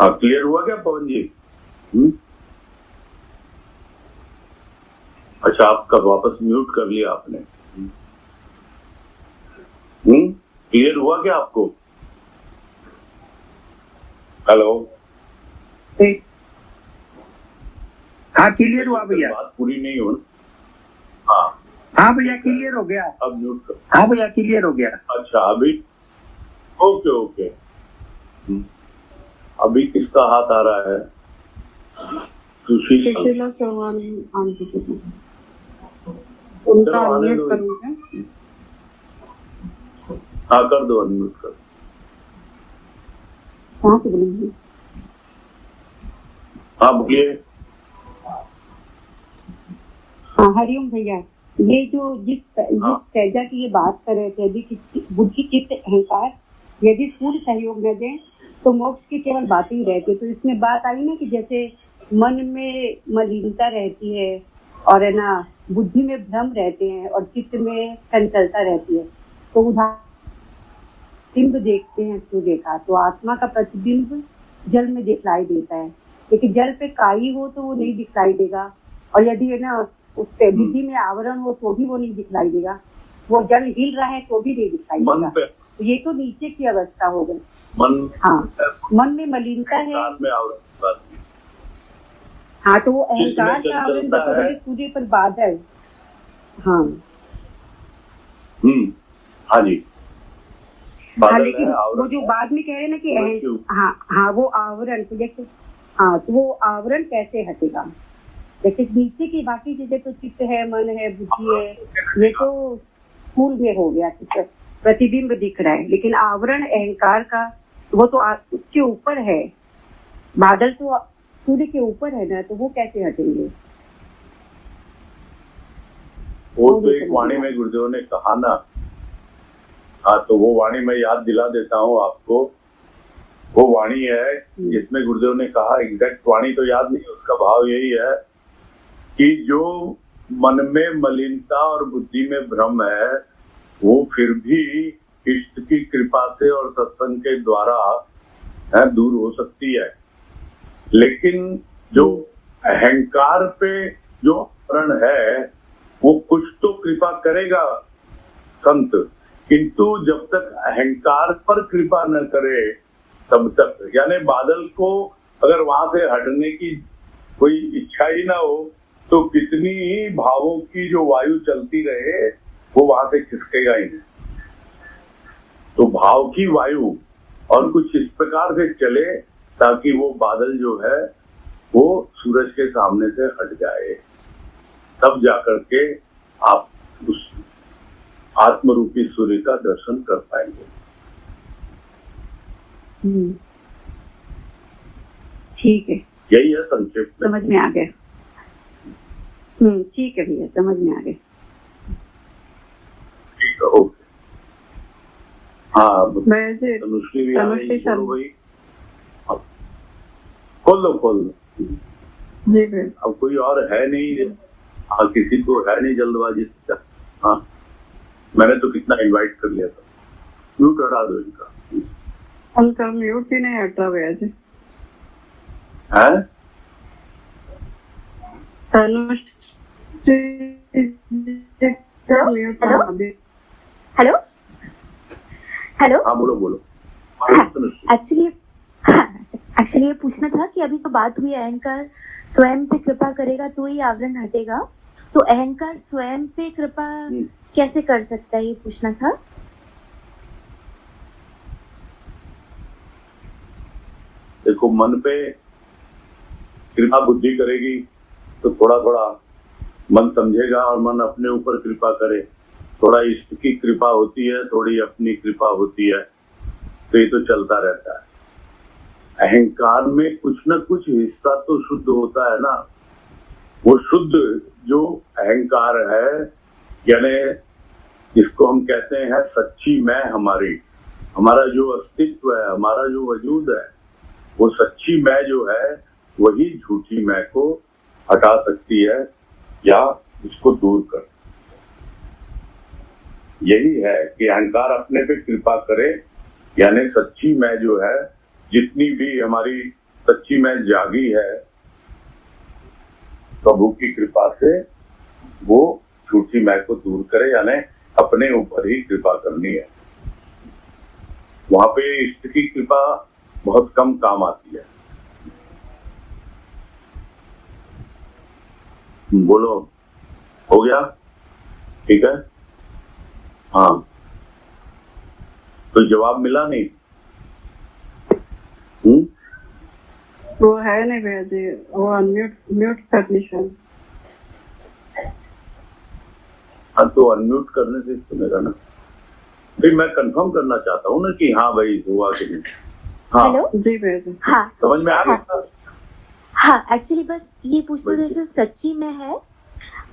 B: हाँ, क्लियर हुआ क्या पवन जी? अच्छा, आपका वापस म्यूट कर लिया आपने। क्लियर हुआ क्या आपको? हेलो।
C: हाँ क्लियर हुआ भैया।
B: बात पूरी नहीं हो। हाँ
C: हाँ भैया क्लियर हो गया।
B: अब म्यूट कर।
C: हाँ भैया क्लियर हो गया।
B: अच्छा अभी ओके ओके। अभी किसका हाथ आ रहा है? सुशील।
D: सुशीला चौहान आंटी के पास। उनका
B: चलो, आने
D: अनम्यूट
B: दो।
D: करूँगा।
B: हाँ कर दो, अनम्यूट कर।
D: कहाँ से बोलेंगे?
B: हाँ बोलिए।
D: हाँ हरिओम भैया, ये जो जिस तेजा की ये बात कर रहे थे अभी कि बुद्धि चित्त अहंकार यदि पूर्ण सहयोग न दें तो मोक्ष की केवल बात ही रहती है। तो इसमें बात आई ना कि जैसे मन में मलिनता रहती है और है ना बुद्धि में भ्रम रहते हैं और चित्त में चंचलता रहती है। तो बिंब देखते हैं तो देखा तो आत्मा का प्रतिबिंब जल में दिखलाई देता है, लेकिन जल पे काई हो तो वो नहीं दिखलाई देगा, और यदि है ना उस पे बुद्धि में आवरण हो तो भी वो नहीं दिखलाई देगा। वो जल हिल रहा है तो भी नहीं दिखलाई
B: मन
D: देगा।
B: पे
D: तो ये तो नीचे की अवस्था हो गई।
B: मन
D: हाँ, मन में मलिनता है।
B: में आवरण।
D: हाँ, तो वो अहंकार
B: जिसमें
D: का आवरण
B: चंचलता है।
D: देखो सूर्य पर बादल। हाँ
B: हाँ जी।
D: हाँ,
B: बादल
D: लेकिन
B: है, आवरण
D: वो जो
B: है।
D: बाद में कह रहे हैं ना कि
B: क्यों?
D: हाँ वो आवरण तो जैसे हाँ, तो वो आवरण कैसे हटेगा? जैसे नीचे की बाकी चीजें तो चित्त है, मन है, बुद्धि है, ये तो स्थूल में हो गया चित्त। प्रतिबिंब दिख रहा है, लेकिन आवरण अहंकार का वो तो उसके ऊपर है। बादल तो सूर्य के ऊपर है ना, तो वो कैसे हटेंगे?
B: वो तो एक वाणी में गुरुदेव ने कहा ना, हाँ, तो वो वाणी मैं याद दिला देता हूँ आपको। वो वाणी है जिसमें गुरुदेव ने कहा, एग्जैक्ट वाणी तो याद नहीं, उसका भाव यही है कि जो मन में मलिनता और बुद्धि में भ्रम है, वो फिर भी इष्ट की कृपा से और सत्संग के द्वारा दूर हो सकती है। लेकिन जो अहंकार पे जो आवरण है, वो कुछ तो कृपा करेगा संत, किंतु जब तक अहंकार पर कृपा न करे तब तक, यानी बादल को अगर वहां से हटने की कोई इच्छा ही ना हो तो कितनी ही भावों की जो वायु चलती रहे वो वहां से खिसकेगा ही नहीं। तो भाव की वायु और कुछ इस प्रकार से चले ताकि वो बादल जो है वो सूरज के सामने से हट जाए, तब जाकर के आप उस आत्मरूपी सूर्य का दर्शन कर पाएंगे।
D: ठीक है,
B: यही है संक्षेप में।
D: समझ में आ गया। ठीक है भैया, समझ में आ गया।
B: ठीक है, ओके। हाँ,
C: तनुश्री
B: भी आ गई, बोलो भाई। खोल लो।
C: जी भैया।
B: अब कोई और है नहीं, हाँ, किसी को है नहीं जल्दबाजी। हाँ, मैंने तो कितना इनवाइट कर लिया था। म्यूट हटा दो इनका।
C: उनका म्यूट ही नहीं हटा भैया जी।
B: है
F: हेलो हेलो।
B: हाँ, बोलो।
F: एक्चुअली ये पूछना था कि अभी तो बात हुई अहंकार स्वयं पे कृपा करेगा तो ही आवरण हटेगा, तो अहंकार स्वयं पे कृपा कैसे कर सकता है, ये पूछना था।
B: देखो, मन पे कृपा बुद्धि करेगी तो थोड़ा थोड़ा मन समझेगा, और मन अपने ऊपर कृपा करे, थोड़ा इष्ट की कृपा होती है, थोड़ी अपनी कृपा होती है, तो ये तो चलता रहता है। अहंकार में कुछ न कुछ हिस्सा तो शुद्ध होता है ना। वो शुद्ध जो अहंकार है, यानी जिसको हम कहते हैं सच्ची मैं, हमारा जो अस्तित्व है, हमारा जो वजूद है, वो सच्ची मैं जो है वही झूठी मैं को हटा सकती है या इसको दूर कर। यही है कि अहंकार अपने पे कृपा करे, यानी सच्ची मैं जो है, जितनी भी हमारी सच्ची मैं जागी है प्रभु की कृपा से, वो झूठी मैं को दूर करे, यानी अपने ऊपर ही कृपा करनी है। वहां पे इष्ट की कृपा बहुत कम काम आती है। बोलो, हो गया? ठीक है। हाँ, तो जवाब मिला नहीं?
C: वो है नहीं भैया जी, वो म्यूट परमिशन।
B: हाँ, तो अनम्यूट करने से सुनेगा ना। फिर मैं कंफर्म करना चाहता हूँ ना कि हाँ भाई हुआ कि नहीं। हाँ,
F: हेलो
C: जी भैया जी।
F: हाँ,
B: समझ में आ गया।
F: हाँ, एक्चुअली बस ये पूछना था, जैसे सच्ची में है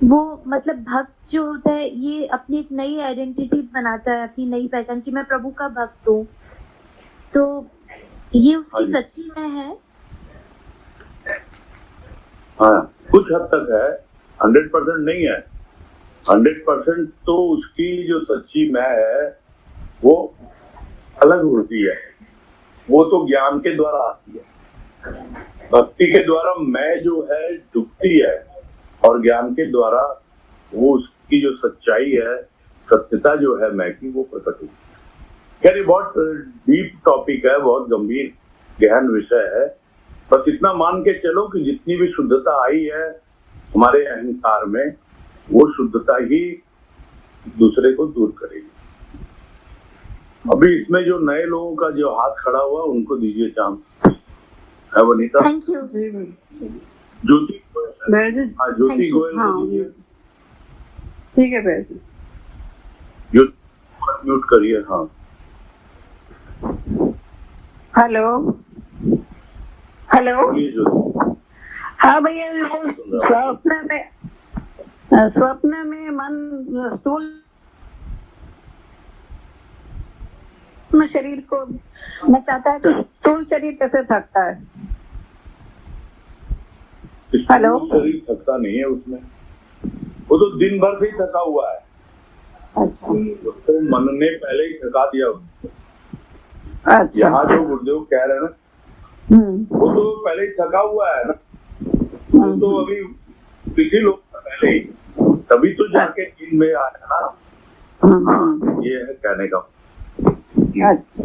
F: वो, मतलब भक्त जो होता है ये अपनी एक नई आइडेंटिटी बनाता है, अपनी नई पहचान की मैं प्रभु का भक्त हूँ, तो ये उसकी सच्ची में है।
B: हाँ, कुछ हद तक है, 100% नहीं है। 100% तो उसकी जो सच्ची मैं है वो अलग होती है, वो तो ज्ञान के द्वारा आती है। भक्ति के द्वारा मैं जो है डूबती है, और ज्ञान के द्वारा वो उसकी जो सच्चाई है, सत्यता जो है मैं की, वो प्रकट होती है। खैर, ये बहुत डीप टॉपिक है, बहुत गंभीर गहन विषय है। बस इतना मान के चलो कि जितनी भी शुद्धता आई है हमारे अहंकार में, वो शुद्धता ही दूसरे को दूर करेगी। अभी इसमें जो नए लोगों का जो हाथ खड़ा हुआ, उनको दीजिए चांस। है वनीता?
F: Thank you.
B: ज्योति,
C: हाँ,
B: ज्योति गोयल को दीजिए।
C: ठीक है भैया जी।
B: म्यूट करिए। हाँ,
D: हेलो हेलो।
B: बोलिए ज्योति।
D: हाँ भैया, वो स्वप्न में मन स्थूल शरीर को मैं चाहता है तो स्थूल शरीर कैसे थकता है? हेलो।
B: शरीर थकता नहीं है उसमें, वो तो दिन भर से ही थका हुआ है।
D: अच्छा,
B: तो मन ने पहले ही थका दिया उसको।
D: अच्छा।
B: यहाँ जो गुरुदेव कह रहे हैं ना, वो तो पहले ही थका हुआ है ना, वो तो अभी किसी लोग पहले ही, तभी तो जाके नींद में आया ना। हाँ, ये है कहने का।
D: अच्छा,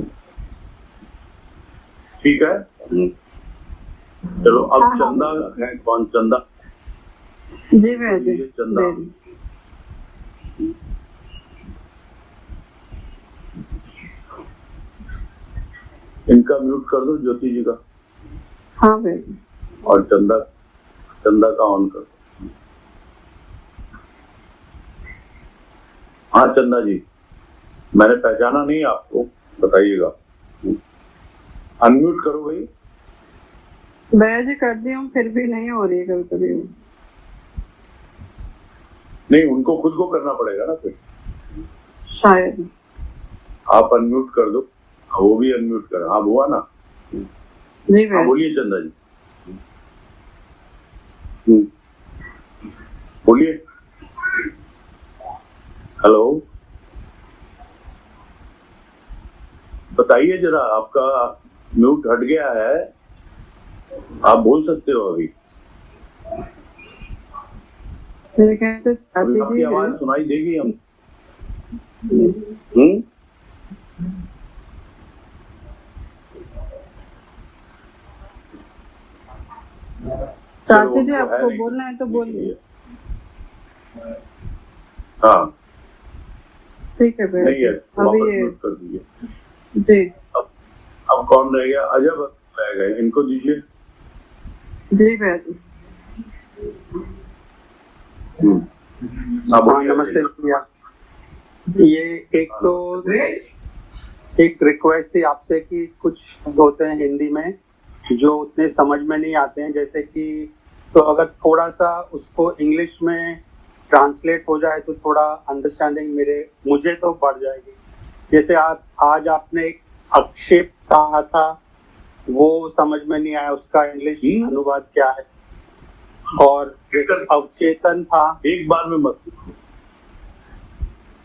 B: ठीक है, चलो अब चंदा है। कौन चंदा?
D: जी भैया जी।
B: चंदा, इनका म्यूट कर दो ज्योति जी का।
D: हाँ भैया।
B: और चंदा का ऑन कर दो। हाँ चंदा जी, मैंने पहचाना नहीं आपको, बताइएगा। अनम्यूट करो भाई।
D: भैया जी कर दी हूँ, फिर भी नहीं हो रही है कभी कभी।
B: नहीं, उनको खुद को करना पड़ेगा ना फिर,
D: शायद।
B: आप अनम्यूट कर दो। वो भी अनम्यूट कर। हाँ, हुआ ना?
D: जी भैया।
B: बोलिए चंदा जी। बोलिए। हेलो, बताइए जरा, आपका म्यूट हट गया है, आप बोल सकते हो अभी। अभी आपकी आवाज सुनाई देगी हम।
D: चाची जी, आपको बोलना है तो बोलिए।
B: हाँ
D: ठीक है भैया।
B: नहीं है,
D: अभी
B: म्यूट कर दीजिए
D: जी।
B: अब कौन रह गया? अजब रह गए, इनको दीजिए।
D: जी भैया जी।
C: नमस्ते भैया। ये एक रिक्वेस्ट थी आपसे कि कुछ होते हैं हिंदी में जो उतने समझ में नहीं आते हैं, जैसे कि तो अगर थोड़ा सा उसको इंग्लिश में ट्रांसलेट हो जाए तो थोड़ा अंडरस्टैंडिंग मुझे तो बढ़ जाएगी। जैसे आज आपने एक आक्षेप कहा था, वो समझ में नहीं आया, उसका इंग्लिश अनुवाद क्या है? और अवचेतन था।
B: एक बार में मत,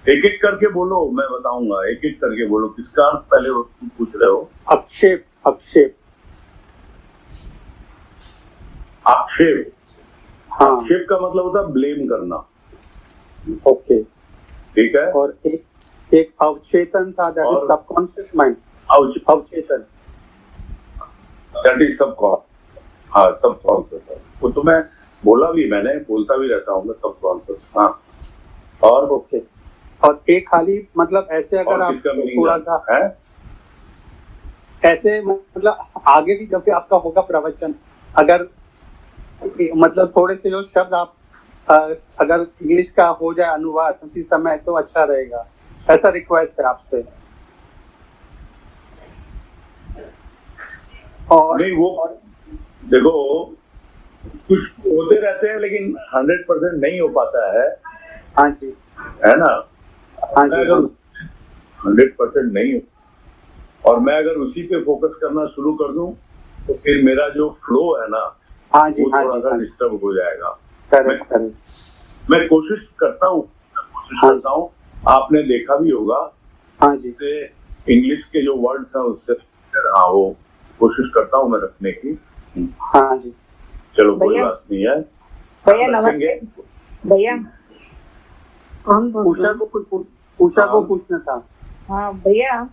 B: एक एक करके बोलो, मैं बताऊंगा। एक एक करके बोलो, किसका अर्थ पहले पूछ रहे हो?
C: आक्षेप। हाँ,
B: आक्षेप का मतलब होता है ब्लेम करना।
C: ओके,
B: ठीक है।
C: और एक अवचेतन था, दैट इज सबकॉन्शियस माइंड। अवचेतन,
B: दैट इज सबकॉन्शियस। हाँ, सबकॉन्शियस, वो तो मैं बोला भी, मैंने बोलता भी रहता हूँ सबकॉन्शियस। हाँ, और
C: ओके। और एक खाली मतलब ऐसे अगर आप थोड़ा सा
B: है
C: ऐसे मतलब आगे भी जब भी आपका होगा प्रवचन, अगर मतलब थोड़े से जो शब्द आप अगर इंग्लिश का हो जाए अनुवाद उसी समय तो अच्छा रहेगा, ऐसा रिक्वेस्ट है आपसे। और
B: नहीं, वो देखो कुछ होते रहते हैं लेकिन 100% नहीं हो पाता है।
C: हाँ जी,
B: है ना?
C: हाँ जी।
B: 100% नहीं हो, और मैं अगर उसी पे फोकस करना शुरू कर दूं तो फिर मेरा जो फ्लो है ना,
C: हाँ जी,
B: वो थोड़ा सा डिस्टर्ब हो जाएगा। मैं कोशिश करता हूँ, आपने देखा भी होगा।
C: हाँ जी,
B: इंग्लिश के जो वर्ड्स हैं उससे हाँ, वो कोशिश करता हूँ मैं रखने की।
C: हाँ जी।
B: चलो कोई बात नहीं है
E: भैया। नमस्ते भैया।
C: कौन? उषा को पूछना था।
E: हाँ भैया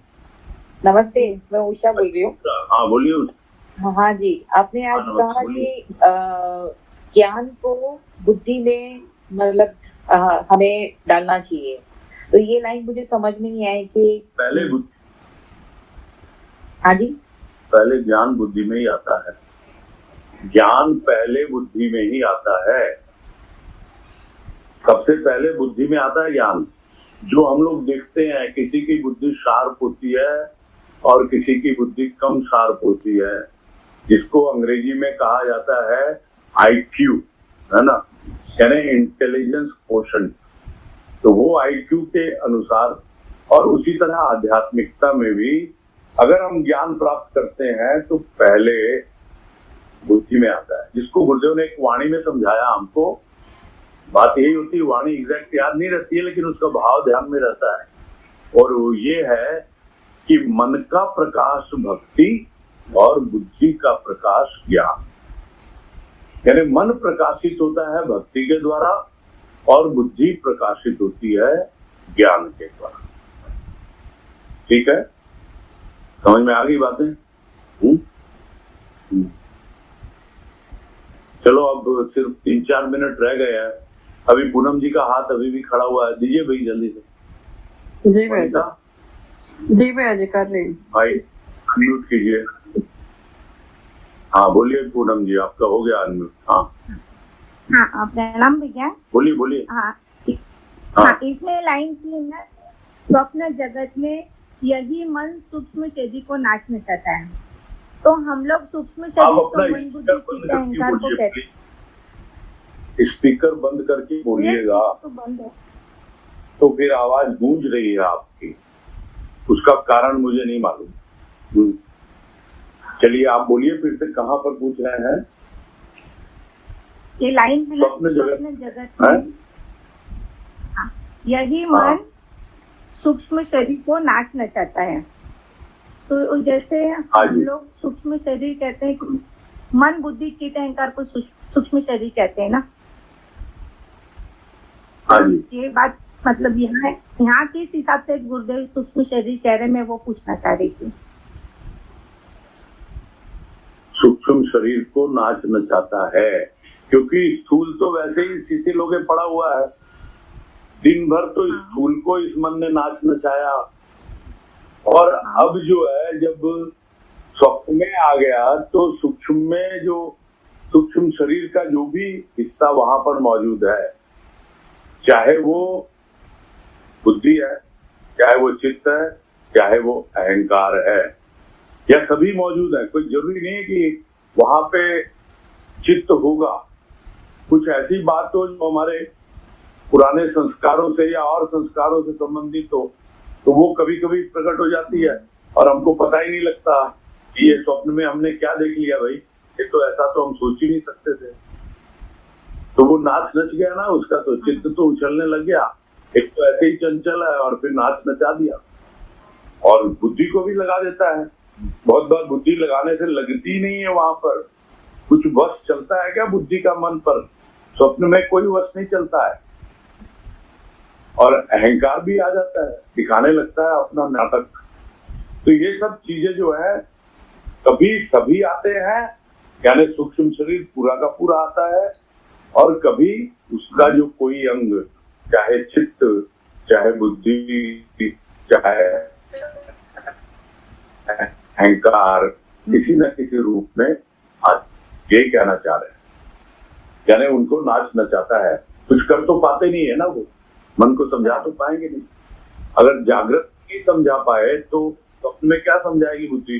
E: नमस्ते, मैं उषा बोल रही हूँ।
B: हाँ बोलिए।
E: हाँ जी, आपने आज कहा कि ज्ञान को बुद्धि में मतलब हमें डालना चाहिए, तो ये लाइन मुझे समझ में नहीं आई कि
B: पहले
E: हाँ जी,
B: पहले ज्ञान बुद्धि में ही आता है। ज्ञान पहले बुद्धि में ही आता है, सबसे पहले बुद्धि में आता है ज्ञान। जो हम लोग देखते हैं, किसी की बुद्धि शार्प होती है और किसी की बुद्धि कम शार्प होती है, जिसको अंग्रेजी में कहा जाता है IQ, है ना, यानी इंटेलिजेंस क्वोशंट। तो वो IQ के अनुसार, और उसी तरह आध्यात्मिकता में भी अगर हम ज्ञान प्राप्त करते हैं तो पहले बुद्धि में आता है, जिसको गुरुदेव ने एक वाणी में समझाया हमको। बात यही होती है, वाणी एग्जैक्ट याद नहीं रहती है, लेकिन उसका भाव ध्यान में रहता है। और वो ये है कि मन का प्रकाश भक्ति और बुद्धि का प्रकाश ज्ञान। यानी मन प्रकाशित होता है भक्ति के द्वारा और बुद्धि प्रकाशित होती है ज्ञान के द्वारा। ठीक है, समझ में आ गई बातें? चलो, अब सिर्फ 3-4 मिनट रह गए हैं। अभी पूनम जी का हाथ अभी भी खड़ा हुआ है, दीजिए भाई जल्दी से।
G: जी भैया, जी भैया जी कर रही हूँ।
B: भाई अनम्यूट कीजिए। हाँ बोलिए पूनम जी, आपका हो गया अनम्यूट। हाँ
F: हाँ, प्रणाम भैया।
B: बोलिए बोलिए।
F: हाँ, इसमें लाइन थी ना, स्वप्न जगत में यही मन सूक्ष्म शरीर को नाचना चाहता है। तो हम लोग सूक्ष्म शरीर
B: आप
F: को
B: अपना
F: मन बुद्धि चित्त अहंकार को कहते हैं।
B: स्पीकर बंद करके बोलिएगा,
F: तो बंद है।
B: तो फिर आवाज गूंज रही है आपकी, उसका कारण मुझे नहीं मालूम। चलिए आप बोलिए फिर से, कहाँ पर पूछ रहे हैं?
F: ये लाइन है,
B: स्वप्न जगत
F: में यही मन सूक्ष्म शरीर को नाचना चाहता है। तो जैसे हम लोग सूक्ष्म शरीर कहते हैं, मन बुद्धि चित्त अहंकार को सूक्ष्म शरीर कहते हैं ना। ये बात मतलब यहाँ किस हिसाब से गुरुदेव सूक्ष्म शरीर कह रहे, मैं वो पूछना चाह रही थी।
B: सूक्ष्म शरीर को नाचना चाहता है क्योंकि स्थूल तो वैसे ही शिथिल होके पड़ा हुआ है। दिन भर तो स्थूल को इस मन ने नाच नचाया, और अब जो है जब स्वप्न में आ गया तो सूक्ष्म में जो सूक्ष्म शरीर का जो भी हिस्सा वहां पर मौजूद है, चाहे वो बुद्धि है, चाहे वो चित्त है, चाहे वो अहंकार है, या सभी मौजूद है। कोई जरूरी नहीं है कि वहां पे चित्त होगा। कुछ ऐसी बात हो जो हमारे पुराने संस्कारों से या और संस्कारों से संबंधित हो, तो वो कभी कभी प्रकट हो जाती है और हमको पता ही नहीं लगता कि ये स्वप्न में हमने क्या देख लिया। भाई ये तो ऐसा तो हम सोच ही नहीं सकते थे। तो वो नाच नच गया ना, उसका तो चित्त तो उछलने लग गया। एक तो ऐसे ही चंचल है और फिर नाच नचा दिया, और बुद्धि को भी लगा देता है। बहुत बार बुद्धि लगाने से लगती नहीं है, वहां पर कुछ वश चलता है क्या बुद्धि का मन पर? स्वप्न में कोई वश नहीं चलता है, और अहंकार भी आ जाता है, दिखाने लगता है अपना नाटक। तो ये सब चीजें जो है कभी सभी आते हैं, यानी सूक्ष्म शरीर पूरा का पूरा आता है, और कभी उसका जो कोई अंग, चाहे चित्त, चाहे बुद्धि, चाहे अहंकार, किसी न किसी रूप में ये कहना चाह रहे हैं, यानी उनको नाच नचाता है। कुछ कर तो पाते नहीं है ना, वो मन को समझा तो पाएंगे नहीं। अगर जागृत नहीं समझा पाए तो स्वप्न में क्या समझाएगी बुद्धि?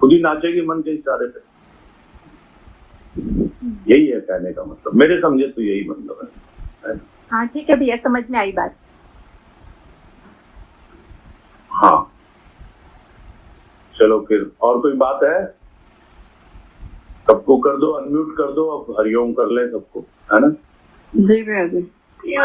B: खुद ही नाचेगी मन के इशारे पे। यही है कहने का मतलब, मेरे समझे तो यही मतलब है।
F: हाँ ठीक है भैया, समझ में आई बात।
B: हाँ चलो फिर, और कोई बात है? सबको कर दो, अनम्यूट कर दो, अब हरिओम कर ले सबको, है ना?
G: जी भैया जी।
E: भैया